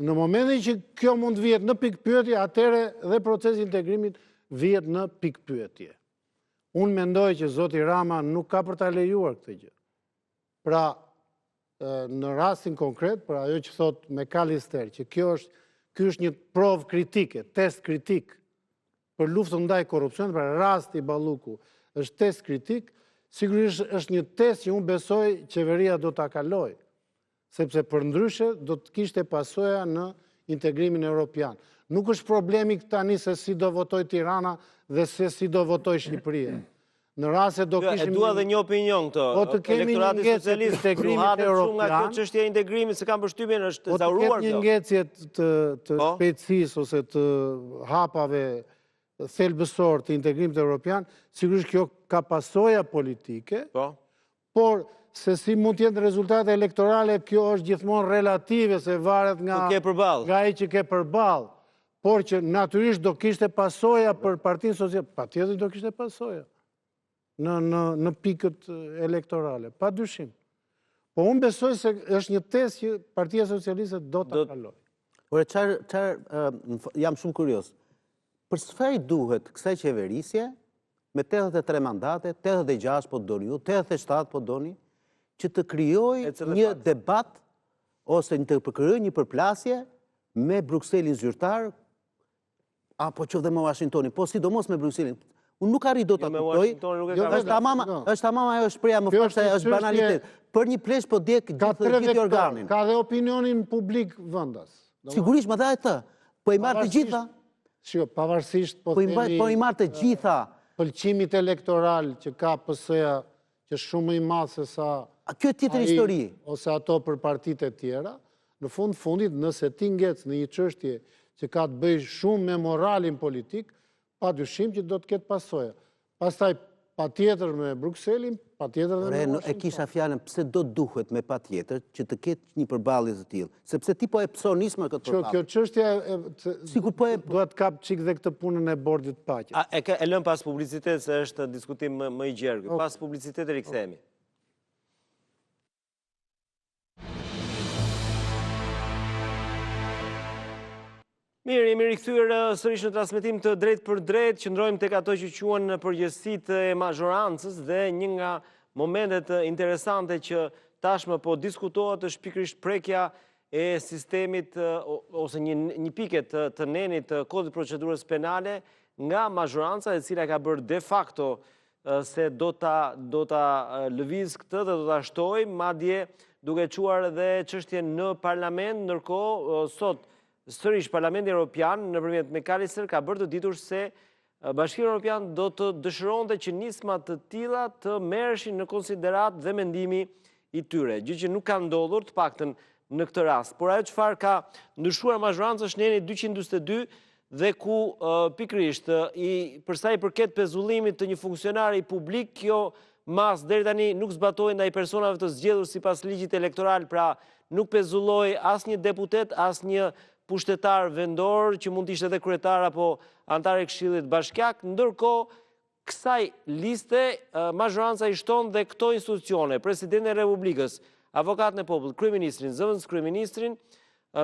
Në momentin që kjo mund vihet në pikpyetje, atëre dhe procesi integrimit vihet në pikpyetje. Unë mendoj që zoti Rama nuk ka për ta lejuar këtë gjë. Pra, në rastin konkret, për ajo që thot McAllister, që ky është një provë kritike, test kritik për luftën ndaj korrupsionit, pra rasti Balluku është test kritik, sigurisht është një test që unë besoj qeveria do ta kaloj, sepse përndryshe do të kishte pasoja në integrimin evropian. Nuk është problemi tani se si do votoj Tirana dhe se si do votoj Shqipëria. Në rast se do kishim... E dua dhe një opinion këto. Elektorati socialist kruhatet shumë nga kjo çështje e integrimit, se kam përshtypjen është zauruar kjo. Po të ketë një ngecje të shpejtësisë ose të hapave thelbësor të integrimit evropian, sigurisht kjo ka pasoja politike, por se si mund të jenë rezultate elektorale, kjo është gjithmonë relative, se varet nga ai që ke përballë. Por që natyrisht do kishte pasoja për Partinë Socialiste, patjetër do kishte pasoja në pikët elektorale, pa dyshim. Po unë besoj se është një test që Partia Socialiste do të kaloj. Por jam shumë kurios. Për çfarë duhet kësaj qeverisje me 83 mandate, 86 po doni ju, 87 po doni, që të krijoj një debat ose të krijoj një përplasje me Brukselin zyrtar, apo që dhe me Washingtonin, po sidomos me Brukselin. Unë nuk arri do të kuptoj, është tamam ajo shpreha më fashtë, është banalitet. Për një plesh po djek gjithë organin. Ka dhe opinionin publik vendas. Sigurisht, më dhe të, po i marrë të gjitha. Shiko, pavarësisht po i marrë të gjitha. Pëlqimit elektoral që ka PS-ja, që shumë i madh se sa... Kjo tjetër histori. Ose ato për partitë e tjera, në fundit, nëse ti ngec në një çështje që ka të bëjë shumë me moralin politik, pa dyshim që do të ketë pasoja. Pastaj, patjetër me Brukselin, patjetër dhe me Washington. E kisha fjalën pse do duhet me patjetër që të ketë një përballje të tillë, sepse ti po e psonisme këtë përballje. Kjo çështja duhet kap çik dhe këtë punën e bordit paqes. E lëm pas publicitet se është diskutim më i gjerë. Pas publicitet e rikthehemi. Mirë, jemi rikthyer sërish në transmetim të drejtë për drejtë, qëndrojmë tek ato që quhen përgjegjësitë e mazhorancës dhe një nga momentet interesante që tashmë po diskutohet është pikërisht prekja e sistemit ose një pike të nenit të kodit procedurës penale nga mazhoranca, e cila ka bërë de facto se do ta lëviz këtë dhe do ta shtojë, madje duke çuar edhe çështjen në parlament, ndërkohë sot sërish Parlamenti Evropian nëpërmjet McAllister ka bërë të ditur se Bashkimi Evropian do të dëshironte që nisma të tilla të merreshin në konsiderat dhe mendimi i tyre, gjë që nuk ka ndodhur të paktën në këtë rast. Por ajo çfarë ka ndryshuar mazhoranca është neni 242 dhe ku pikërisht për sa i përket pezullimit të një funksionari publik, kjo mas deri tani nuk zbatoi ndaj personave të zgjedhur sipas ligjit elektoral, pra nuk pezulloi asnjë deputet, asnjë pushtetar vendor që mund të ishte edhe kryetar apo antar i Këshillit Bashkiak, ndërkohë kësaj liste mazhoranca i shton dhe këto institucione: Presidentin e Republikës, Avokatën e Popullit, Kryeministrin, Zëvendës Kryeministrin,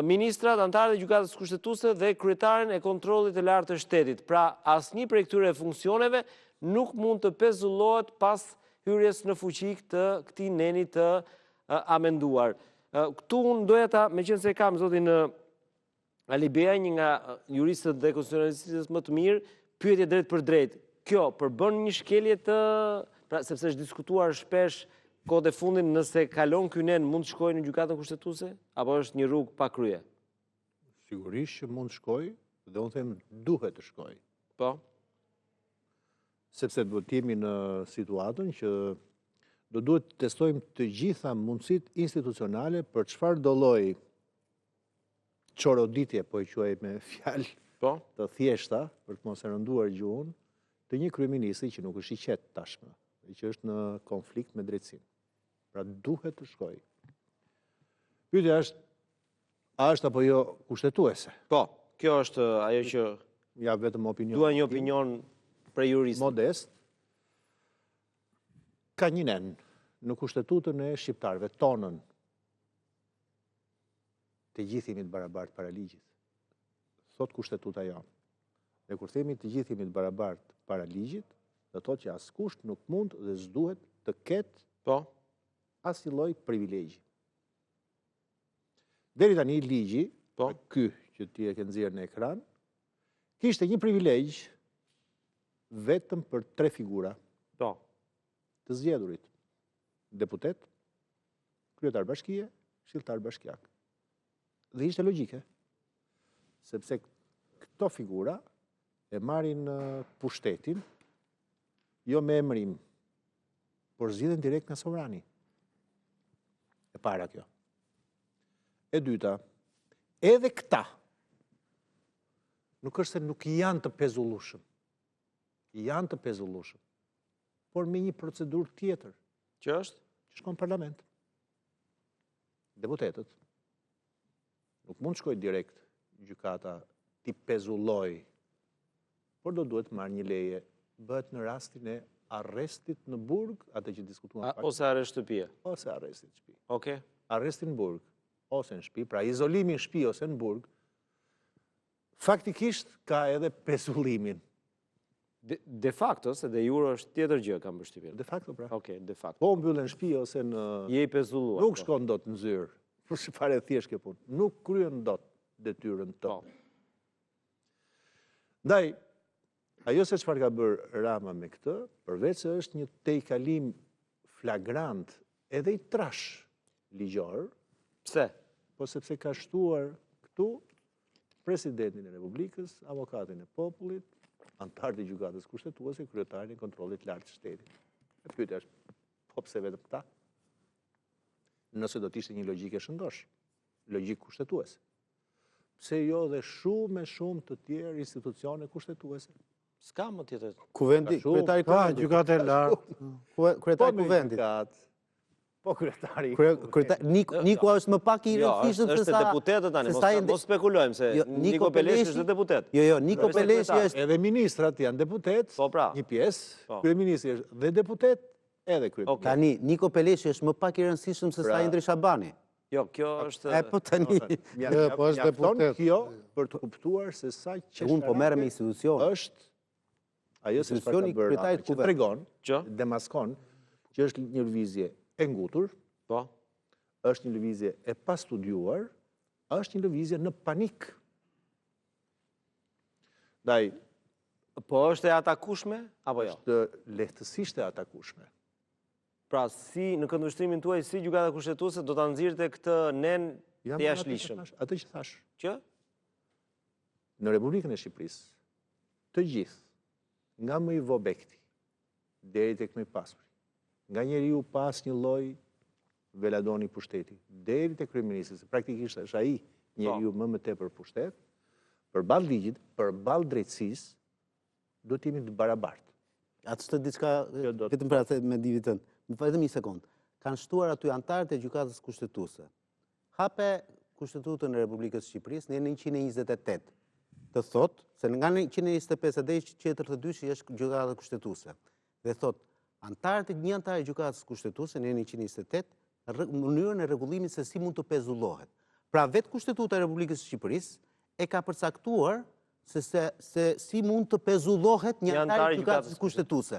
ministrat, antarët e gjykatës kushtetuese dhe kryetarin e kontrollit të lartë të shtetit. Pra, asnjë prej këtyre funksioneve nuk mund të pezullohet pas hyrjes në fuqi të këtij neni të amenduar. Këtu unë doja ta, meqense kam zotin Ali Bea, një nga juristët dhe konstitucionalistët më të mirë, pyetje drejt për drejt. Kjo përbën një shkelje pra sepse është diskutuar shpesh kohët e fundit, nëse kalon ky nen mund të shkojë në gjykatën kushtetuese apo është një rrugë pa krye? Sigurisht që mund të shkojë, dhe unë them duhet të shkojë. Po. Sepse do të jemi në situatën që do duhet të testojmë të gjitha mundësit institucionale për çfarë do lloj çoroditje, po e quaj me fjalë të thjeshta, për të mos e rënduar gjuhën, të një kryeministri që nuk është i qetë tashmë, që është në konflikt me drejtsinë. Pra duhet të shkojë. Pyetja është, a është apo jo kushtetuese? Po, kjo është ajo që Ja vetëm opinion. dua një opinion për juristë. Modest, ka një nen në kushtetutën e shqiptarëve, tonën, të gjithë jemi të barabartë para ligjit. Thot kushtetuta jonë. Dhe kur themi të gjithë jemi të barabartë para ligjit, do thotë që askush nuk mund dhe s'duhet të ketë asnjë lloj privilegji. Deri tani ligji, ky që ti e ke nxjerrë në ekran, kishte një privilegj vetëm për 3 figura të zgjedhurit: deputet, kryetar bashkie, këshilltar bashkiak. Dhe ishte logjike, sepse këto figura e marrin pushtetin jo me emërim, por zgjidhen direkt nga sovrani. E para kjo. E dyta, edhe këta nuk është se nuk janë të pezullueshëm. Janë të pezullueshëm, por me një procedurë tjetër. Që është? Që shkon në parlament. Deputetët nuk mund shkoj direkt gjykata ti pezulloj, por do duhet marrë një leje, bëhet në rastin e arrestit në burg, atë që diskutuam pak. Ose arrest shtëpie. Ose arrestit në shtëpi. Okej. Arrestin në burg, ose në shtëpi, pra izolimi në shtëpi ose në burg, faktikisht ka edhe pezullimin. De facto, se de jure është tjetër gjë, kam përshtypjen. De facto, pra. Okej, de facto. Po mbyllen në shtëpi ose në... Je i pezulluar. Nuk shkon dot në zyrë, për çfarë thjesht kjo punë. Nuk kryen dot detyrën tonë. Ndaj, ajo se çfarë ka bërë Rama me këtë, përveç se është një tejkalim flagrant edhe i trash ligjor. Pse? Po sepse ka shtuar këtu presidentin e Republikës, avokatin e popullit, antarët e gjykatës kushtetuese, kryetarin e kontrollit lartë të shtetit. E pyetja është, po pse vetëm këta? Nëse do të ishte një logjike shëndosh, logjik kushtetuese. Pse jo dhe shumë e shumë të tjerë institucione kushtetuese? S'ka më tjetër. Kuvendi, kryetari Ka kuvendit. gjykatë e lartë. Kryetari kuvendit. Po kryetari. Niko është më pak i rëndësishëm se sa... është deputetët tani, mos spekulojmë se Niko Peleshi është deputet. Jo, Niko Peleshi është... Edhe ministrat janë deputet, një pjesë, kryeministri është dhe deputet, edhe kryeministri. Tani, Niko Peleshi është më pak i rëndësishëm se sa Indri Shabani. Jo, kjo është... E, po tani... Mjafton kjo për të kuptuar se sa Unë po merrem me institucion. Është ajo se çfarë ka bërë, që tregon, demaskon, që është një lëvizje e ngutur, është një lëvizje e pastudiuar, është një lëvizje në panik. Ndaj, po është e atakueshme apo jo? Është lehtësisht e atakueshme. Pra, si në këndvështrimin tuaj, si gjykata kushtetuese do ta nxirrte këtë nen të jashtëligjshëm? Atë që thash. Që? Në Republikën e Shqipërisë, të gjithë, nga më i vobekti, deri tek më i pasuri, nga njeriu pas një lloj veladoni pushteti, deri tek kryeministri, praktikisht është ai njeriu më tepër pushtet, përballë ligjit, përballë drejtësisë, do të jemi të barabartë. Atë është diçka, vetëm për atë me divitën. Më vetëm një sekond. Kanë shtuar aty antarët e gjykatës kushtetuese. Hape Kushtetutën e Republikës së Shqipërisë në 128. Të thotë se nga 125 deri 42 është gjykata kushtetuese. Dhe thotë antarët e një antar e gjykatës kushtetuese në 128 mënyrën e rregullimit se si mund të pezullohet. Pra vetë Kushtetuta e Republikës së Shqipërisë e ka përcaktuar se si mund të pezullohet një antar i gjykatës kushtetuese.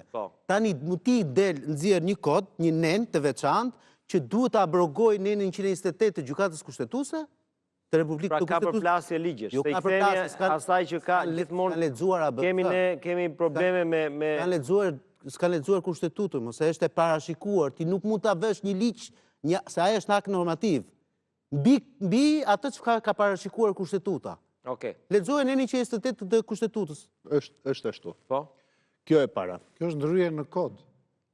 Tani ti nxjerr një kod, një nen të veçantë që duhet të abrogojë nenin 128 të gjykatës kushtetuese të Republikës së Pra ka përplasje ligjesh. Jo ka përplasje, asaj që ka gjithmonë kemi probleme me s'ka lexuar kushtetutën, mos e është e parashikuar, ti nuk mund ta vësh një ligj, se ai është akt normativ. Mbi atë që ka parashikuar kushtetuta. Lexoje në 128 të kushtetutës. Është ashtu. Po. Kjo e para. Kjo është ndryrje në kod.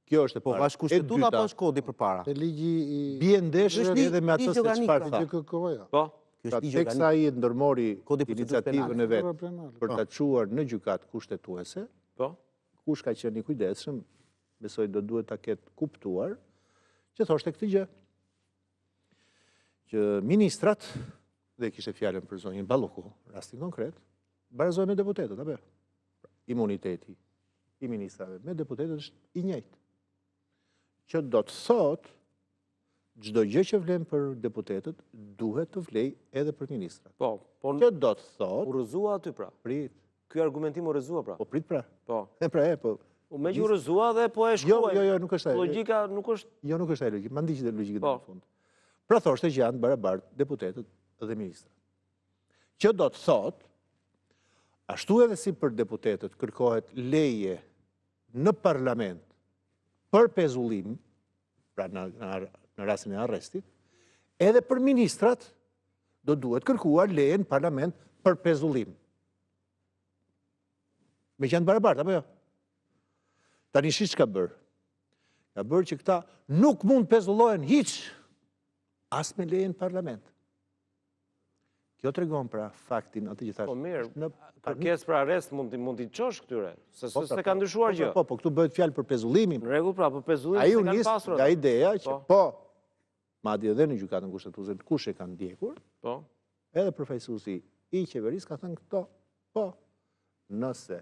Kjo është e Po, para. është kushtetuta apo është kodi përpara? Te ligji i... Bie ndeshje edhe me atë se çfarë tha. KK-ja. Po, Pra teksa ai e ndërmori Kodi procedurë iniciativën e vet penale. për ta çuar në gjykatë kushtetuese, po. kush ka qenë i kujdesshëm, besoj do duhet ta ketë kuptuar, që thoshte këtë gjë. Që ministrat, dhe kishte fjalën për zonjën Balluku, rastin konkret, barazohen me deputetët, apo? Imuniteti i ministrave me deputetët është i njëjtë. Që do të thotë çdo gjë që vlen për deputetët duhet të vlej edhe për ministrat. Po, po Që do të u thotë, rrëzua aty pra. prit, Ky argumentim u rrëzua pra. po prit pra. Po. Po. U me që u rrëzua dhe po e Jo, shkruaj. jo, nuk është ai. Logjika nuk është... Jo, nuk është ai logjik, ma ndiqni logjikën Po. në fund. Pra thoshte që janë barabartë deputetët dhe ministrat. Që do të thotë, ashtu edhe si për deputetët kërkohet leje në parlament për pezullim, pra në rastin e arrestit, edhe për ministrat do duhet kërkuar leje në parlament për pezullim. Me që janë barabartë, apo jo? Tani shi që ka bërë? Ka bërë që këta nuk mund pezullohen hiç as me leje në parlament. Kjo tregon pra faktin atë që thash. Po mirë, në kërkesë për arrest mund t'i çosh këtyre, se Po, s'e ka ndryshuar gjë. Po, këtu bëhet fjalë për pezullimin. Në rregull pra, për pezullim Ai se u kanë nis pasur. nga ideja që Po. madje edhe në gjykatën kushtetuese kush e ka ndjekur, Po. edhe përfaqësuesi i qeverisë ka thënë këto, po, nëse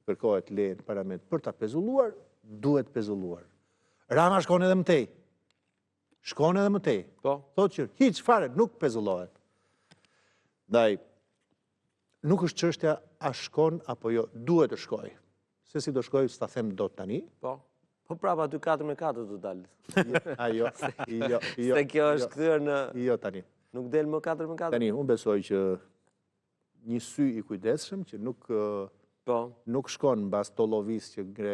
kërkohet leje në parlament për ta pezulluar, duhet pezulluar. Rama shkon edhe më tej. Shkon edhe më tej. Po. Thotë që hiç fare nuk pezullohet. Ndaj, nuk është çështja a shkon apo jo, duhet të shkoj. Se si do shkoj, s'ta them dot tani. Po. Po prapa aty 4-4 do dalë. Jo. Se kjo është kthyer në... Jo tani. Nuk del më 4-4. Tani, unë besoj që një sy i kujdesshëm që Po. nuk shkon mbas tollovis që ngre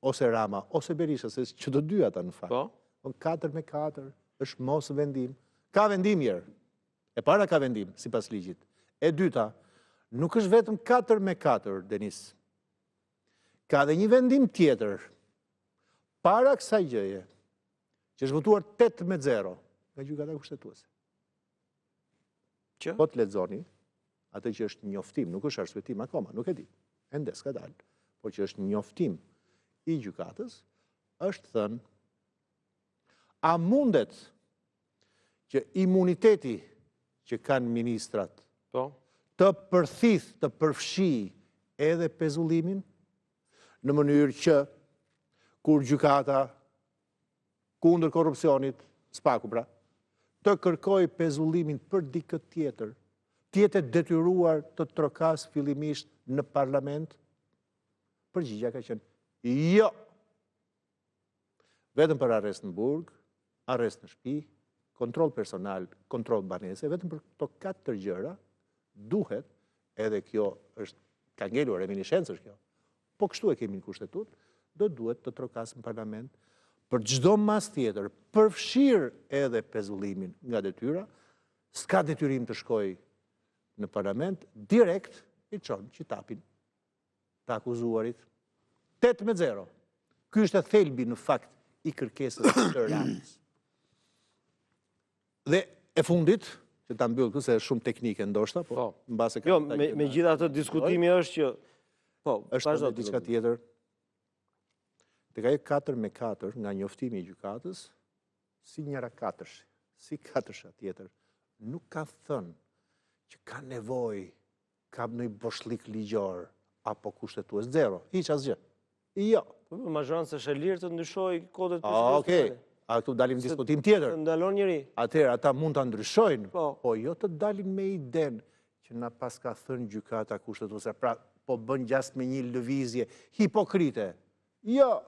ose Rama ose Berisha, se që të dy ata në fakt. Po. 4-4 është mos vendim. Ka vendim mirë. E para ka vendim, sipas ligjit. E dyta, nuk është vetëm 4-4, Denis. Ka dhe një vendim tjetër, para kësaj gjëje, që është votuar 8-0 nga gjykata kushtetuese. Që? Po të lexoni, atë që është njoftim, nuk është arsyetim akoma, nuk e di. Ende s'ka dalë, por që është njoftim i gjykatës, është thënë, a mundet që imuniteti që kanë ministrat Po. të përthith, të përfshi edhe pezullimin, në mënyrë që kur gjykata kundër korrupsionit, spaku pra, të kërkoj pezullimin për dikë tjetër, tjetë detyruar të trokas fillimisht në parlament, përgjigja ka qenë jo. Vetëm për arrest në burg, arrest në shtëpi, kontroll personal, kontroll banese, vetëm për këto 4 gjëra, duhet, edhe kjo është, ka ngelur reminiscencë është kjo, po kështu e kemi në kushtetut, do duhet të trokas në parlament, për çdo mas tjetër, përfshirë edhe pezullimin nga detyra, s'ka detyrim të shkoj në parlament, direkt i qonë qitapin të akuzuarit. 8-0. Ky është thelbi në fakt i kërkesës të Ramës. Dhe e fundit, që ta mbyll këtu se është shumë teknike ndoshta, po mbase ka. Jo, me gjitha të diskutimi është që po, është edhe diçka tjetër. Tek ajo 4-4 nga njoftimi i gjykatës, si njëra katërsh, si katërsha tjetër, nuk ka thënë që ka nevojë, ka ndonjë boshlik ligjor apo kushtetues, zero, hiç asgjë. Jo. Po mazhorancë është e lirë të ndryshojë kodet Okej. A këtu dalim diskutim tjetër. Të ndalon njëri. Atëherë ata mund ta ndryshojnë, po jo të dalin me idenë që na pas ka thënë gjykata kushtetuese, pra po bën gjast me një lëvizje hipokrite. Jo,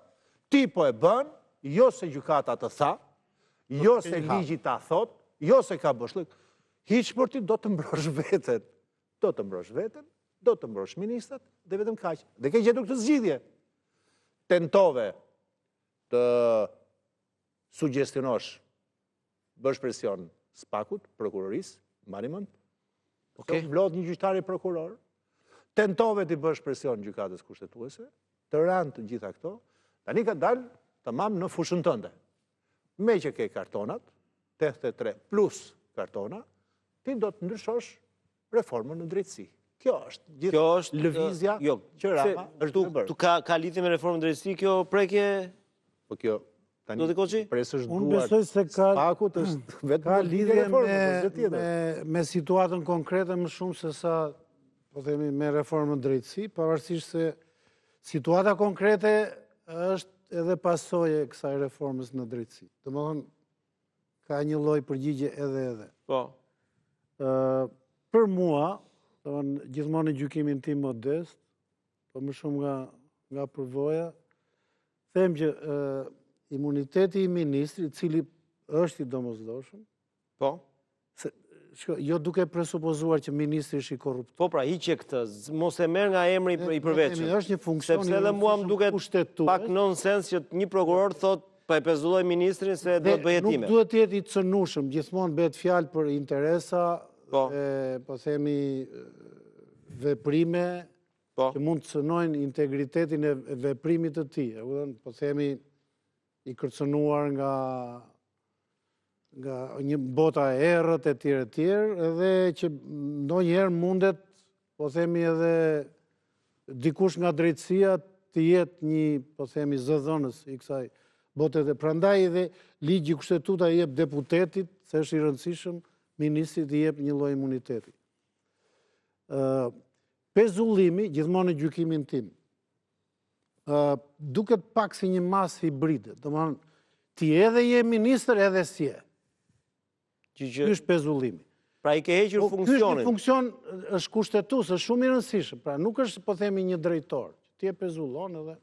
ti po e bën, jo se gjykata të tha, jo se ligji ta thot, jo se ka boshllëk, hiç por ti do të mbrosh veten. Do të mbrosh veten, do të mbrosh ministrat, dhe vetëm kaq. Dhe ke gjetur këtë zgjidhje. Tentove të suggestionosh, bësh presion spakut, prokurorisë, mbani mend? Vlot një gjyqtar i prokuror, tentove të bësh presion gjykatës kushtetuese, të ranë të gjitha këto, Tani ka dalë të mamë në fushën tënde. Me që ke kartonat, 83 plus kartona, ti do të ndryshosh reformën në drejtësi. Kjo është lëvizja që Rama është duke bërë. Ka lidhje me reformën drejtësi kjo prekje? Po kjo, Do të koqi? presë është Unë duar besoj se pakut është vetë ka lidhje lidhje me situatën konkrete më shumë se sa, po themi, me reformën drejtësi, pavarësisht se situata konkrete është edhe pasojë e kësaj reformës në drejtësi. Domethënë, ka një lloj përgjigje edhe. Po. Për mua, gjithmonë në gjykimin tim modest, po më shumë nga përvoja, them që imuniteti i ministrit, cili është i domosdoshëm, Po. jo duke presupozuar që ministri është i korrupt. Po pra, hiqe këtë, mos e merr nga emri i përveçëm. Është një funksion sepse edhe mua më duket pak nonsens që një prokuror thot pa e pezulloj ministrin se do të bëhet time. Nuk duhet të jetë i cënushëm, gjithmonë bëhet fjalë për interesa, po themi veprime që mund të cënojnë integritetin e veprimit të tij. Po themi i kërcënuar nga një bota e errët e tjerë, edhe që ndonjëherë mundet, po themi edhe dikush nga drejtësia të jetë një, po themi, zëdhënës i kësaj bote dhe prandaj edhe ligji kushtetuta i jep deputetit, se është i rëndësishëm, ministrit i jep një lloj imuniteti. Pezullimi, gjithmonë në gjykimin tim, duket pak si një masë hibride. Domethënë, ti edhe je ministër edhe si je. Ky është pezullimi. Pra i ke hequr funksionin. Ky funksion është kushtetues, është shumë i rëndësishëm. Pra nuk është, po themi, një drejtor. Ti e pezullon edhe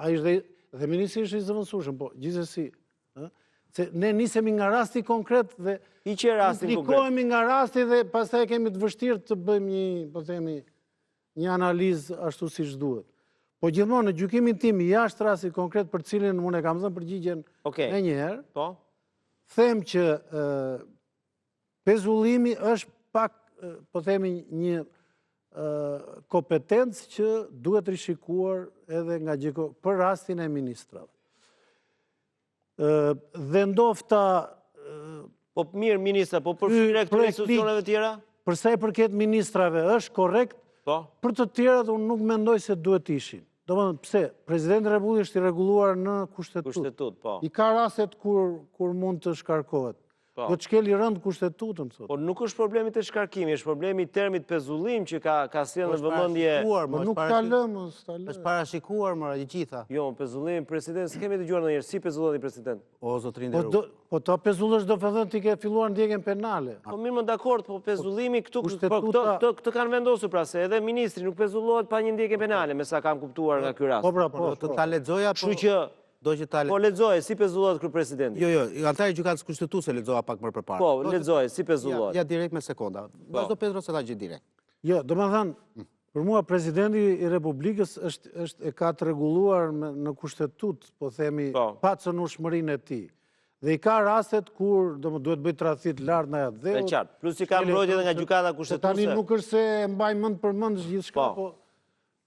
ai është dhe ministri është i zëvendësueshëm, po gjithsesi, se ne nisemi nga rasti konkret dhe implikohemi nga rasti dhe pastaj kemi të vështirë të bëjmë një, po themi, një analizë ashtu siç duhet. Po gjithmonë në gjykimin tim jashtë rastit konkret për cilin unë e kam dhënë përgjigjen më njëherë, them që pezullimi është pak, po themi, një kompetencë që duhet rishikuar edhe nga gjyko për rastin e ministrave. Dhe ndofta... Po mirë, ministra, po përfshirë këto institucioneve tjera? Për sa i përket ministrave është korrekt, për të tjerat unë nuk mendoj se duhet ishin. Domethënë, pse? Presidenti i Republikës është i rregulluar në kushtetutë. I ka rastet kur mund të shkarkohet. Do të shkeli rënd kushtetutën, thotë. Po nuk është problemi të shkarkimi, është problemi i termit pezullim që ka sjellë në vëmendje. Nuk ka lëmë. Është parashikuar më i gjitha. Jo, pezullim, president, s'kemi dëgjuar ndonjëherë si pezullohet i president. O zotrin nderuar. Po ta pezullosh do të thonë ti ke filluar ndjekjen penale. Po mirë, më dakord, po pezullimi këtu këtë kanë vendosur pra se edhe ministri nuk pezullohet pa një ndjekje penale, me sa kam kuptuar nga ky rast. Po pra, po. Ta lexoja, po lexoje si pezullohet ky presidenti. Jo, antari gjykatës kushtetuese lexova pak më përpara. Po, lexoje si pezullohet. Ja direkt me sekonda. Vazhdo Pedro se ta gjej direkt. Jo, domethënë, për mua presidenti i Republikës e ka të rregulluar në kushtetutë, po themi, pa cënueshmërinë e tij. Dhe i ka rastet kur duhet bëj tradhit lart nga atë. Është qartë. Plus i ka mbrojtje edhe nga gjykata kushtetuese. Tani nuk është se e mbaj mend për mend gjithçka, po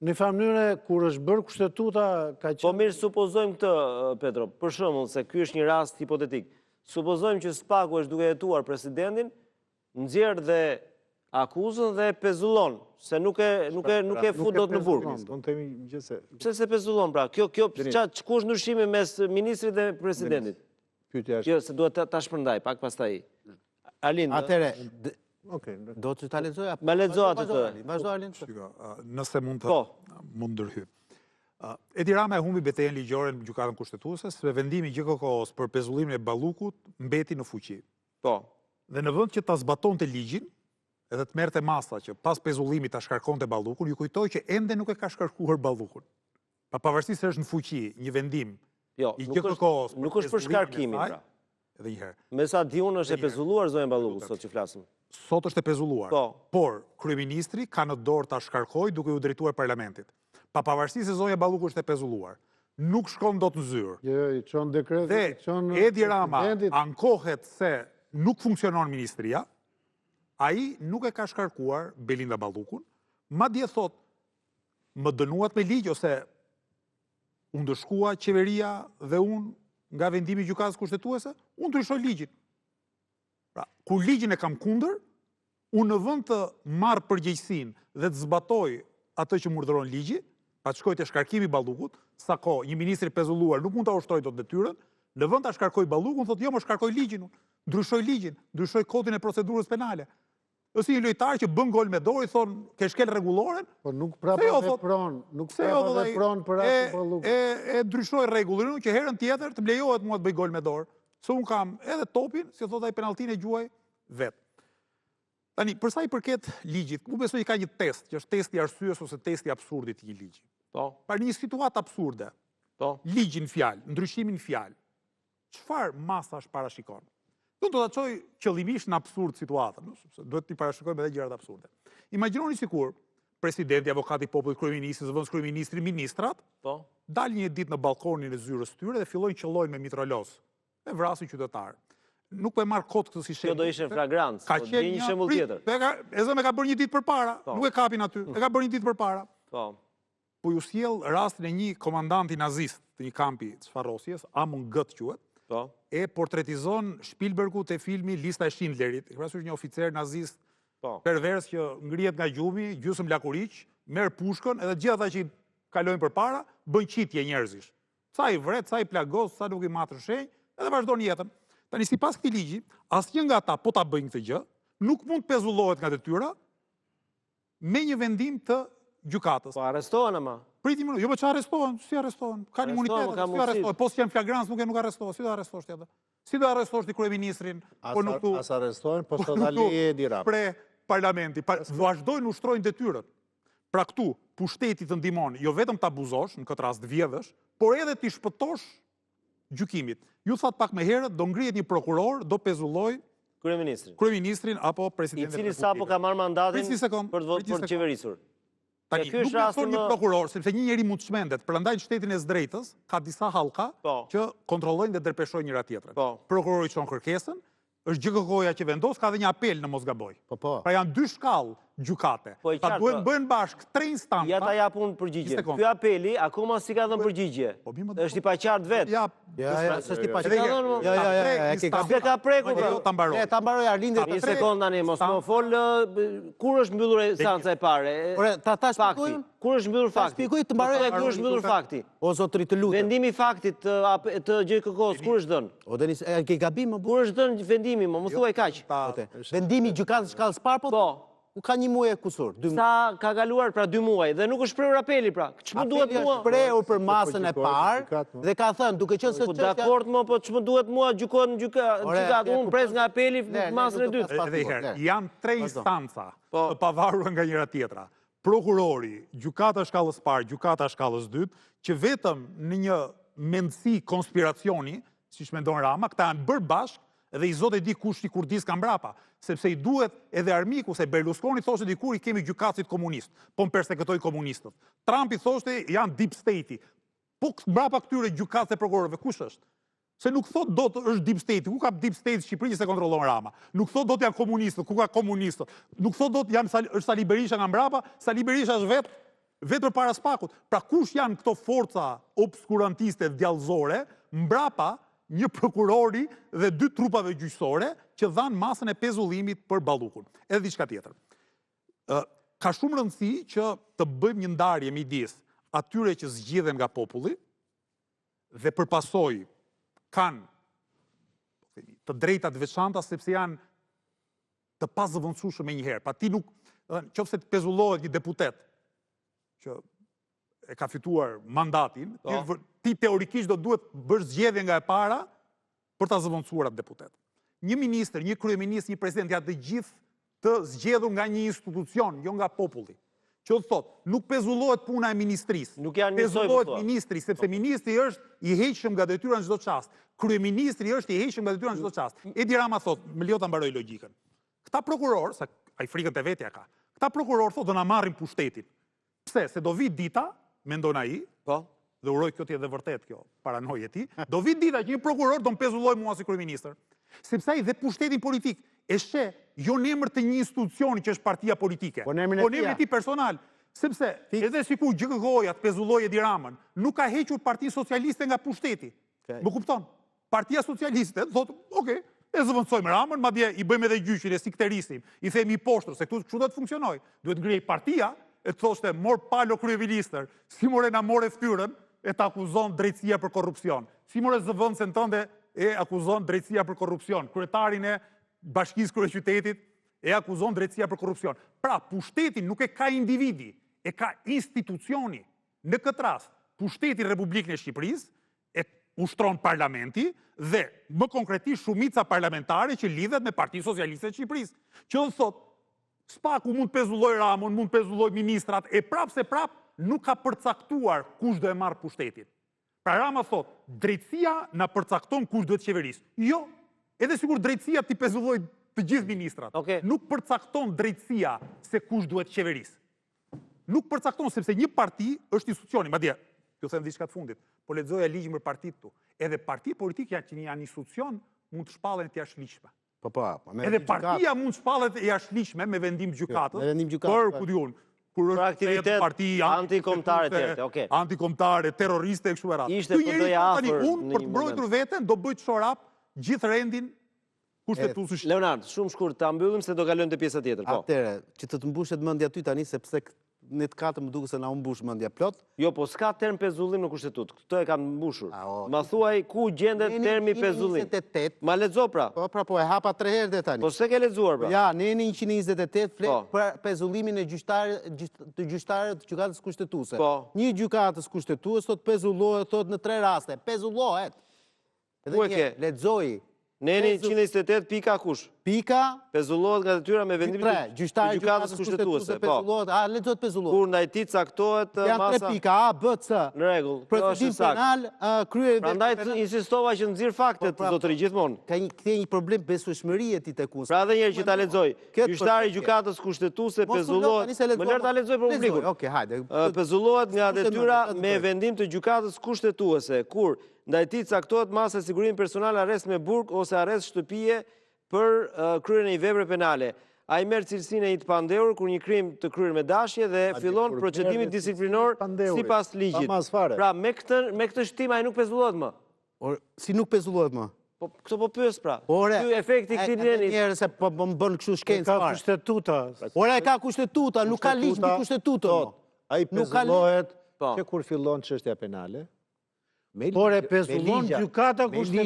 në farë mënyrë kur është bërë kushtetuta ka qenë. Po mirë, supozojmë këtë, Petro, për shembull se ky është një rast hipotetik. Supozojmë që Spaku është duke hetuar presidentin, nxjerr dhe akuzën dhe pezullon, se nuk e fut dot në burg. Unë themi gjithse. Pse se pezullon pra? Kjo ku është ndryshimi mes ministrit dhe presidentit? Jo, se duhet ta shpërndaj pak pastaj. Alin. Atëre, do të ta lexoja. Ma lexo atë të. Vazhdo Alin. Nëse mund ndërhyj. Edi Rama e humbi betejën ligjore në gjykatën kushtetuese, se vendimi i GKK-s për pezullimin e Ballukut mbeti në fuqi. Po. Dhe në vend që ta zbatonte ligjin, edhe të merrte masa që pas pezullimit ta shkarkonte Ballukun, ju kujtoj që ende nuk e ka shkarkuar Ballukun. Pavarësisht se është në fuqi një vendim i GKK-s. Nuk është për shkarkimin pra. Edhe një herë. Me sa di unë është e pezulluar zonja Balluku sot që flasim. Sot është e pezulluar. Por kryeministri ka në dorë ta shkarkojë duke u drejtuar parlamentit. Pavarësisht se zonja Balluku është e pezulluar, nuk shkon dot në zyrë. Jo, i çon dekret. Dhe Edi Rama ankohet se nuk funksionon ministria, ai nuk e ka shkarkuar Belinda Ballukun, madje thot më dënuat me ligj ose unë ndëshkua qeveria dhe unë nga vendimi i gjykatës kushtetuese, unë ndryshoj ligjin. Pra, kur ligjin e kam kundër, unë në vend të marr përgjegjësinë dhe të zbatoj atë që murdhëron ligji, pa të shkoj te shkarkimi i Ballukut, sa kohë një ministri i pezulluar nuk mund ta ushtrojë dot detyrën, në vend ta shkarkoj Ballukun, thotë jo, më shkarkoj ligjin unë. Ndryshoj ligjin, ndryshoj kodin e procedurës penale. Ose një lojtar që bën gol me dorë i thon ke shkel rregulloren, Po nuk prapa vepron, nuk prapa vepron për atë Ballukut. E ndryshoj rregullin që herën tjetër të më lejohet mua të bëj gol me dorë. Se un kam edhe topin, si thotë ai penalltin e gjuaj vet. Tani, për sa i përket ligjit, ku besoj ka një test, që është testi arsyes ose testi absurdit i një ligji. Po. Për një situatë absurde, Po. ligjin fjalë, ndryshimin fjalë, çfarë masash parashikon? Unë do ta çoj qëllimisht në absurd situatën, sepse duhet t'i parashikojmë edhe gjërat absurde. Imagjinoni sikur presidenti, avokati i popullit, kryeministri, zëvendëskryeministri, ministrat, Po. dalin një ditë në balkonin e zyrës tyre dhe fillojnë qellojnë me mitralos, e vrasin qytetar. Nuk po e marr kot këtë si shembull. Kjo do ishte flagrancë, Ka po qenë një shembull tjetër. E zëme ka bërë një ditë përpara, nuk e kapin aty, e ka bërë një ditë përpara. Po. Po ju sjell rastin e një komandanti nazist të një kampi çfarrosjes, Amon Gët quhet, Po. e portretizon Spielbergu te filmi Lista e Schindlerit. E parasysh një oficer nazist Po. pervers që ngrihet nga gjumi, gjysmë lakuriq, merr pushkën edhe gjithë ata që i kalojnë përpara bën qitje njerëzish. Sa i vret, sa i plagos, sa nuk i matër shenjë, edhe vazhdon jetën. Tani sipas këtij ligji, asnjë nga ata po ta bëjnë këtë gjë, nuk mund të pezullohet nga detyra me një vendim të gjykatës. Po arrestohen ama. Priti minutë, jo po çfarë arrestohen, si arrestohen? Kanë imunitet, si arrestohen? Po s'janë flagrants, nuk arrestohen, si do arrestosh ti atë? Si do arrestosh ti kryeministrin? Po nuk tu As arrestohen, po sot Ali Edi Rama. pre parlamenti, vazhdojnë ushtrojnë detyrën. Pra këtu pushteti të ndihmon, jo vetëm ta abuzosh, në këtë rast vjedhësh, por edhe ti shpëtosh gjykimit. Ju thatë pak më herët, do ngrihet një prokuror, do pezulloj kryeministrin apo presidentin i cili sapo ka marrë mandatin për të qeverisur. Tani, nuk më thon një prokuror, sepse një njeri mund të shmendet, prandaj në shtetin e drejtës ka disa hallka që kontrollojnë dhe dërpeshojnë njëra tjetrën. Prokurori çon kërkesën, është GKK-ja që vendos, ka dhe një apel në mos gaboj. Pra janë dy shkallë gjykate. Ta duhen bëhen bashk 3 instanca. Ja ta japun përgjigje. Ky apeli akoma si ka dhënë përgjigje. Është i paqartë vet. Ja, s'është i paqartë. Ja, ka prekur. Ta mbaroj. Ta mbaroj Arlinde. Një sekond tani, mos më fol kur është mbyllur seanca e parë. Ore, ta shpjegoj. Kur është mbyllur fakti? Shpjegoj të mbaroj kur është mbyllur fakti. O zotëri të lutem. Vendimi i faktit të GKK-s kur është dhënë? O Denis, ke gabim më Kur është dhënë vendimi, më thuaj kaq. Vendimi i gjykatës shkallës parë po? U ka një muaj e kusur. Sa ka kaluar pra 2 muaj dhe nuk është prerur apeli pra. Ç'më duhet mua? Është prerur për masën e parë dhe ka thënë duke qenë se çështja. Dakord më, po ç'më duhet mua gjykohet në gjykatë. Unë pres nga apeli në masën e dytë. Edhe herë, janë 3 instanca të pavarura nga njëra tjetra. Prokurori, gjykata shkallës parë, gjykata shkallës dytë, që vetëm në një mendësi konspiracioni, siç mendon Rama, këta janë bërë bashkë dhe i zotë e di kush i kurdis ka mbrapa, sepse i duhet edhe armiku, se Berlusconi thoshte dikur i kemi gjykatësit komunist, po më persekutoj komunistët. Trump i thoshte janë deep state-i. Po mbrapa këtyre gjykatëve prokurorëve kush është? Se nuk thot do të është deep state, ku ka deep state Shqipëri se kontrollon Rama. Nuk thot do të janë komunistët, ku ka komunistët. Nuk thot do të janë është Sali Berisha nga mbrapa, Sali Berisha është vetë përpara spakut. Pra kush janë këto forca obskurantiste djallëzore mbrapa një prokurori dhe 2 trupave gjyqësore që dhanë masën e pezullimit për Ballukun. Edhe diçka tjetër. Ka shumë rëndësi që të bëjmë një ndarje midis atyre që zgjidhen nga populli dhe përpasoj kanë të drejtat veçanta sepse janë të pazëvendësueshme me njëherë. Pa ti nuk, nëse të pezullohet një deputet që e ka fituar mandatin, ti teorikisht do duhet bësh zgjedhje nga e para për ta zëvendësuar atë deputet. Një ministër, një kryeminist, një president, janë të gjithë të zgjedhur nga një institucion, jo nga populli. Që do thotë, nuk pezullohet puna e ministrisë. Pezullohet ministri, sepse ministri është i heqshëm nga detyra në çdo çast. Kryeministri është i heqshëm nga detyra në çdo çast. Edi Rama thotë, më lejo ta mbaroj logjikën. Këta prokuror, sa ai frikën te vetja ka. Këta prokuror thotë do na marrin pushtetin. Pse? Se do vi dita, mendon ai, dhe uroj kjo të jetë dhe vërtet kjo paranoje ti, do vi dita që një prokuror do më pezulloj mua si kryeministër. Sepse ai dhe pushtetin politik e sheh jo në emër të një institucioni që është partia politike, po në emrin e tij personal. Sepse, edhe sikur GKK-ja të pezulloje Edi Ramën, nuk ka hequr Partinë Socialiste nga pushteti. Më kupton? Partia Socialiste thotë, oke, e zëvendësojmë Ramën, madje i bëjmë edhe gjyqin, e sikterisim, i themi i poshtër, se kështu do të funksionoj. Duhet ngrej partia, e të thoshte, mor palo kryeministër, si more na more fytyrën, e të akuzon drejtësia për korrupsion. Si more zëvendësen tënde, e akuzon drejtësia për korrupsion. Kryetarin e Bashkisë Kryeqytetit e akuzon drejtësia për korrupsion. Pra, pushtetin nuk e ka individi, e ka institucioni. Në këtë rast, pushteti Republikën e Shqipërisë e ushtron parlamenti dhe më konkretisht shumica parlamentare që lidhet me Partinë Socialiste të Shqipërisë. Që do thot, Spaku mund të pezulloj Ramon, mund të pezulloj ministrat, e prapë se prapë nuk ka përcaktuar kush do e marrë pushtetin. Pra Rama thot, drejtësia na përcakton kush duhet qeverisë. Jo, edhe sikur drejtësia ti pezulloj të gjithë ministrat. Nuk përcakton drejtësia se kush duhet qeverisë. Nuk përcakton sepse një parti është institucioni, madje, ju them diçka të fundit, po lexoja ligjin për partitë këtu. Edhe partitë politike që janë institucion mund të shpallen të jashtëligjshme. Edhe partia mund të shpallet e jashtëligjshme me vendim të gjykatës. Për ku diun, kur është aktivitet parti antikombëtare, terroriste e kështu me radhë. Ishte PD-ja afër. Unë për të mbrojtur veten do bëj çorap gjithë rendin kushtetuesisht. Leonard, shumë shkurt ta mbyllim se do kalojmë te pjesa tjetër, po. Atëre, që të mbushet mendja ty tani sepse në të katë më duke se na u mbush mendja plot. Jo, po s'ka term pezullim në kushtetut. Këto e kanë mbushur. Ma thuaj ku gjendet termi pezullim. Ma lexo pra. Po e hapa 3 herë dhe tani. Po s'e ke lexuar pra. Ja, në 128 flet për pezullimin e të gjyqtarëve të gjykatës kushtetuese. Një gjykatës kushtetuese thot pezullohet thot në 3 raste. Pezullohet. Ku e ke? Lexoj. Në 128 pika kush? Pika pezullohet nga detyra me vendimin e gjykatës kushtetuese. Pezullohet, lexohet pezullohet. Kur ndaj tij caktohet masa. Janë 3 pika, A, B, C. Në rregull. Procedim penal, kryer. Prandaj insistova që nxirr faktet zotëri gjithmonë. Ka një problem besueshmërie ti tek unë. Pra edhe një herë që ta lexoj. Gjyqtari i gjykatës kushtetuese pezullohet. Më lër ta lexoj për publikun. Okej, hajde. Pezullohet nga detyra me vendim të gjykatës kushtetuese, kur ndaj tij caktohet masa sigurimi personal, arrest me burg ose arrest shtëpie për kryerjen e një vepre penale. Ai merr cilësinë e një të pandehur kur një krim të kryer me dashje dhe fillon procedimi disiplinor sipas ligjit. Pra me këtë shtim ai nuk pezullohet më. Si nuk pezullohet më? Po këto po pyes pra. Ky efekti i këtij ligjit. Njerëz se po më bën kështu shkencë fare. Ka kushtetuta. Ora e ka kushtetuta, nuk ka ligj mbi kushtetutën. Ai pezullohet që kur fillon çështja penale. Por e pezullon gjykata kushtetuese. Me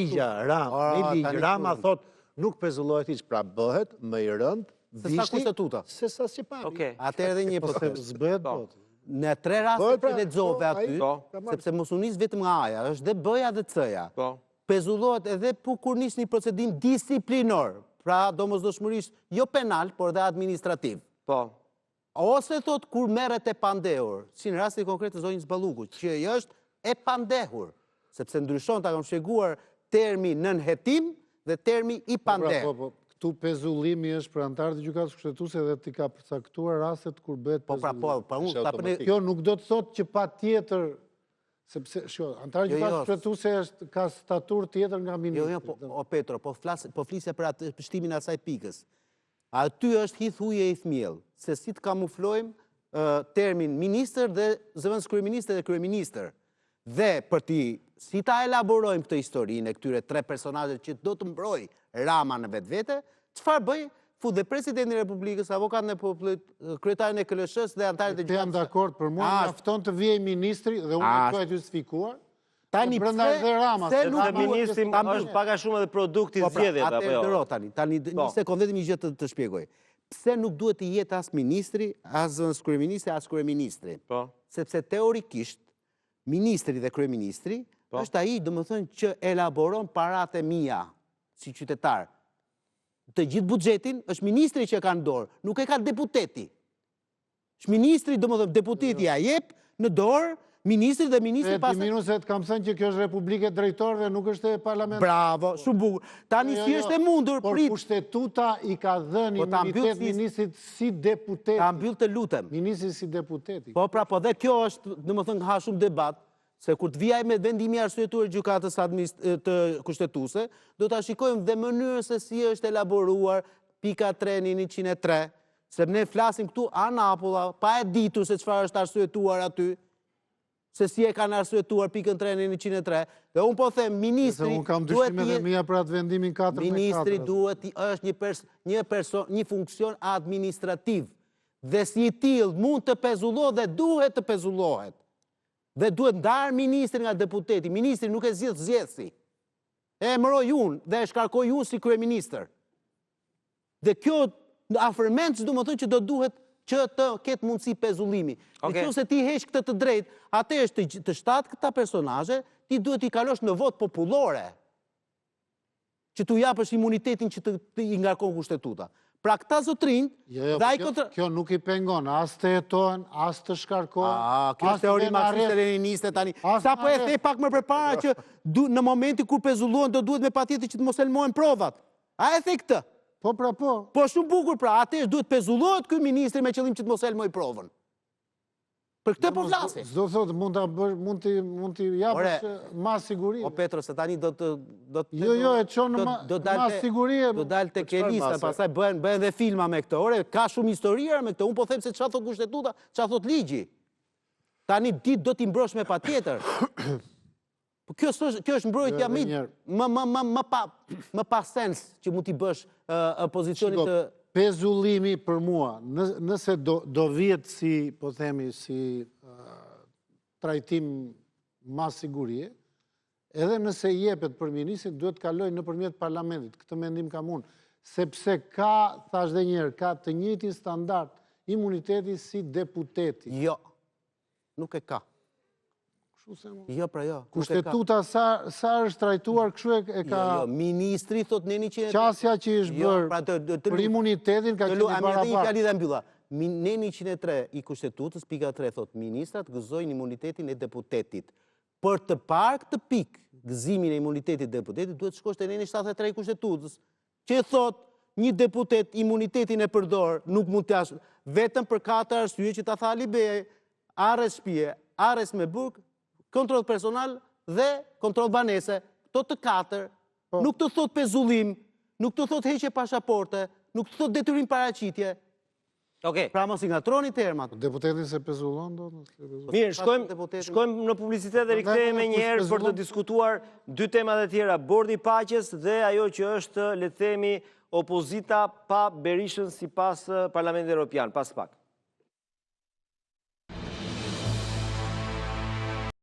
ligj Rama thot nuk pezullohet hiç, pra bëhet më i rënd vishti se sa Sipavi. Atëherë edhe një proces zbëhet po. Në 3 raste që lexove aty, sepse mos u nis vetëm nga A-ja, është dhe B-ja dhe C-ja. Pezullohet edhe kur nis një procedim disiplinor, pra domosdoshmërisht jo penal, por dhe administrativ. Ose thot kur merret e pandehur, si në rastin konkret të zonjës Ballukut, që është e pandehur, sepse ndryshon, ta kam shpjeguar, termi nënhetim dhe termi i pandehur. Këtu pezullimi është për antarët e gjykatës kushtetuese dhe ti ka përcaktuar rastet kur bëhet pezullim. Kjo nuk do të thotë që patjetër, sepse antari i gjykatës kushtetuese ka staturë tjetër nga ministri. Jo, Petro, po flisja për atë shtimin e asaj pikës. Aty është hith uje i thmjell, se si të kamuflojmë termin ministër dhe zëvendës kryeministër dhe kryeministër. Dhe për si ta elaborojmë këtë historinë e këtyre 3 personazhet që do të mbroj Rama në vetvete, çfarë bëj? Fu dhe presidentin e Republikës, avokatin e popullit, kryetarin e KLSH-s dhe antarët e gjykatës. Jam dakord, për mua mjafton të vijë ministri dhe unë e të justifikuar. Tani pse nuk ministri është pak a shumë edhe produkti i zgjedhjeve apo jo? Tani një sekondë vetëm një gjë të shpjegoj. Pse nuk duhet të jetë as ministri, as zëvendës kryeministri, as kryeministri? Sepse teorikisht ministri dhe kryeministri është ai, domethënë, që elaboron paratë e mia si qytetar. Të gjithë buxhetin është ministri që ka në dorë, nuk e ka deputeti. Është ministri, domethënë, deputeti ja jep në dorë ministri dhe ministri pastaj. Minus se të kam thënë që kjo është Republike Drejtorëve, nuk është e parlamentit. Bravo, shumë bukur. Tani si është e mundur, por kushtetuta i ka dhënë imunitet ministrit si deputeti. Ta mbyll të lutem. Ministri si deputeti. Po pra, po dhe kjo është, domethënë, ka shumë debat. Se kur të vijaj me vendimi arsyetuar gjykatës të kushtetuese, do ta shikojmë dhe mënyrën se si është elaboruar pika 3 në 103, se ne flasim këtu anapolla, pa e ditur se çfarë është arsyetuar aty, se si e kanë arsyetuar pikën 3 në 103, dhe unë po them, ministri... Unë kam dyshime dhe mija për atë vendimin 4 me 4. Ministri duhet është një funksion administrativ, dhe si i tillë mund të pezullohet dhe duhet të pezullohet. Dhe duhet ndarë ministri nga deputeti. Ministri nuk e zgjidh zgjedhësi. E emëroj unë dhe e shkarkoj unë si kryeministër. Dhe kjo afërmend çdo më thënë që do duhet që të ketë mundësi pezullimi. Nëse ti heq këtë të drejtë, atëherë të 7 këta personazhe, ti duhet i kalosh në votë popullore. Që t'u japësh imunitetin që të i ngarkon kushtetuta. Pra këta zotrinj, kjo nuk i pengon, as të jetojnë, as të shkarkojnë. Kjo teori marksiste-leniniste tani. Sa po e the pak më përpara që në momenti kur pezullohen do duhet me patjetër që të mos elmohen provat. A e the këtë? Po pra po. Po shumë bukur pra, atëherë duhet pezullohet ky ministri me qëllim që të mos elmoj provën. Për këtë po flasim. S'do thotë mund t'i japësh mas sigurie. O Petro, se tani do të... Jo, e qonë mas sigurie. Do dalë të kelista, pasaj bëhen dhe filma me këto. Ore, ka shumë historia me këto. Unë po them se çfarë thot kushtetuta, çfarë thot ligji. Tani ditë do t'i mbrosh me patjetër. Kjo është mbrojtja më pa sens që mund t'i bësh pozicionit të... Pezullimi për mua, nëse do vjetë si, po themi, si trajtim mas sigurie, edhe nëse jepet për ministrit, duhet kaloj në përmjet parlamentit. Këtë mendim kam unë. Sepse ka, thash dhe njerë, ka të njëjtin standard imuniteti si deputeti. Jo, nuk e ka. Jo, pra jo. Kushtetuta sa është trajtuar këshu e ka... Jo, ministri thot Neni 103. Qasja që është bërë për imunitetin ka qenë barabar. Neni 103 i kushtetutës, pika 3, thot ministrat gëzojnë imunitetin e deputetit. Për të parë këtë pikë, gëzimin e imunitetit e deputetit, duhet shkosh te Neni 73 i kushtetutës, që thot një deputet imunitetin e përdor, nuk mund të ashtë, vetëm për 4 arsye që ta tha Alibe, arrest shtëpie, arrest me burg, kontrol personal dhe kontrol banese. Këto të 4, nuk të thot pezullim, nuk të thot heqje pasaporte, nuk të thot detyrim paraqitje. Pra mos i ngatroni termat. Deputetin se pezullon do? Mirë, shkojmë në publicitet dhe rikthehemi njëherë për të diskutuar 2 temat e tjera, bordi i paqes dhe ajo që është, le të themi, opozita pa Berishën sipas Parlamentit Evropian, pas pak.